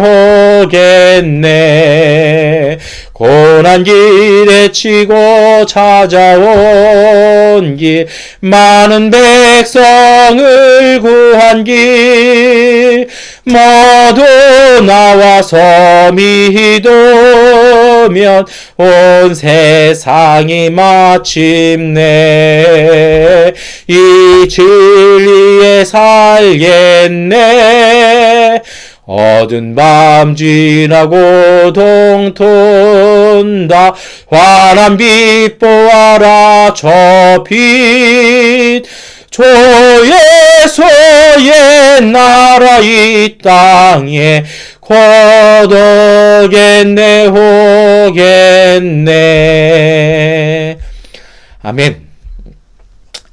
오겠네. 고난 길에 치고 찾아온 길, 많은 백성을 구한 길, 모두 나와서 믿으면 온 세상이 마침내 이 진리에 살겠네. 어두운 밤 지나고 동톤다. 환한 빛 보아라 저 빛. 주 예수의 나라 이 땅에 곧 오겠네 오겠네. 아멘.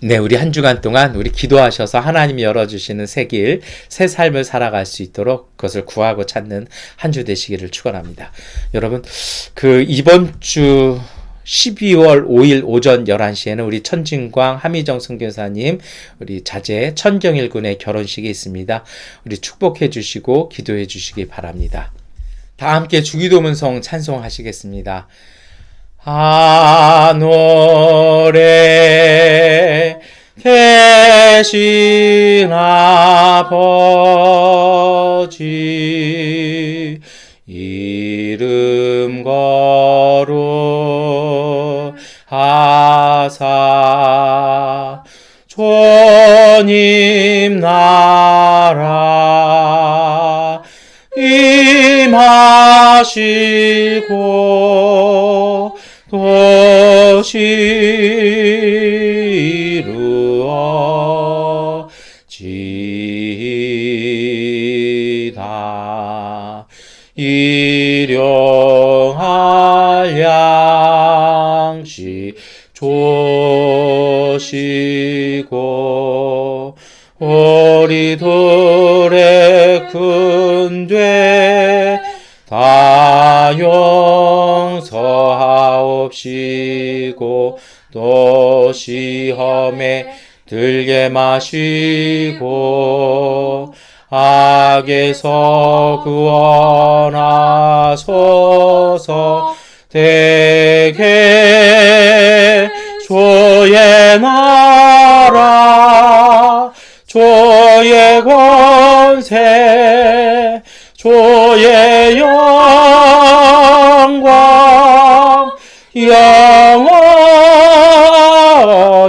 네, 우리 한 주간 동안 우리 기도하셔서 하나님이 열어주시는 새 길, 새 삶을 살아갈 수 있도록 그것을 구하고 찾는 한 주 되시기를 축원합니다. 여러분, 이번 주 12월 5일 오전 11시에는 우리 천진광 함희정 선교사님, 우리 자제 천경일군의 결혼식이 있습니다. 우리 축복해 주시고 기도해 주시기 바랍니다. 다 함께 주기도문성 찬송하시겠습니다. 하늘에 계신 아버지 이름 거룩하사 주님 나라 임하시고 도시 이루어지이다. 일용할 양식 주시고 우리들의 근죄 다 용서하옵시고 또 시험에 들게 마시고 악에서 구원하소서. 대개 주의 나라 주의 권세 주의 영광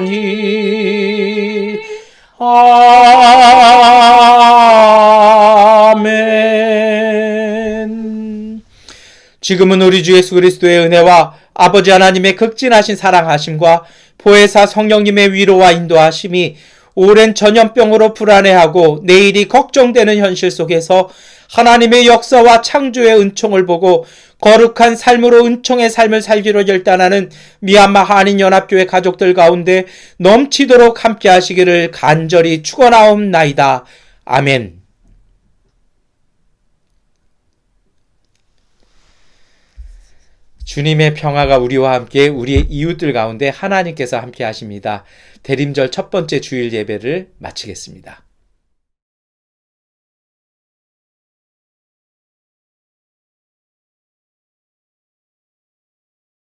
영원히 아멘. 지금은 우리 주 예수 그리스도의 은혜와 아버지 하나님의 극진하신 사랑하심과 보혜사 성령님의 위로와 인도하심이 오랜 전염병으로 불안해하고 내일이 걱정되는 현실 속에서 하나님의 역사와 창조의 은총을 보고 거룩한 삶으로 은총의 삶을 살기로 결단하는 미얀마 한인연합교회 가족들 가운데 넘치도록 함께 하시기를 간절히 축원하옵나이다. 아멘. 주님의 평화가 우리와 함께 우리의 이웃들 가운데 하나님께서 함께 하십니다. 대림절 첫 번째 주일 예배를 마치겠습니다.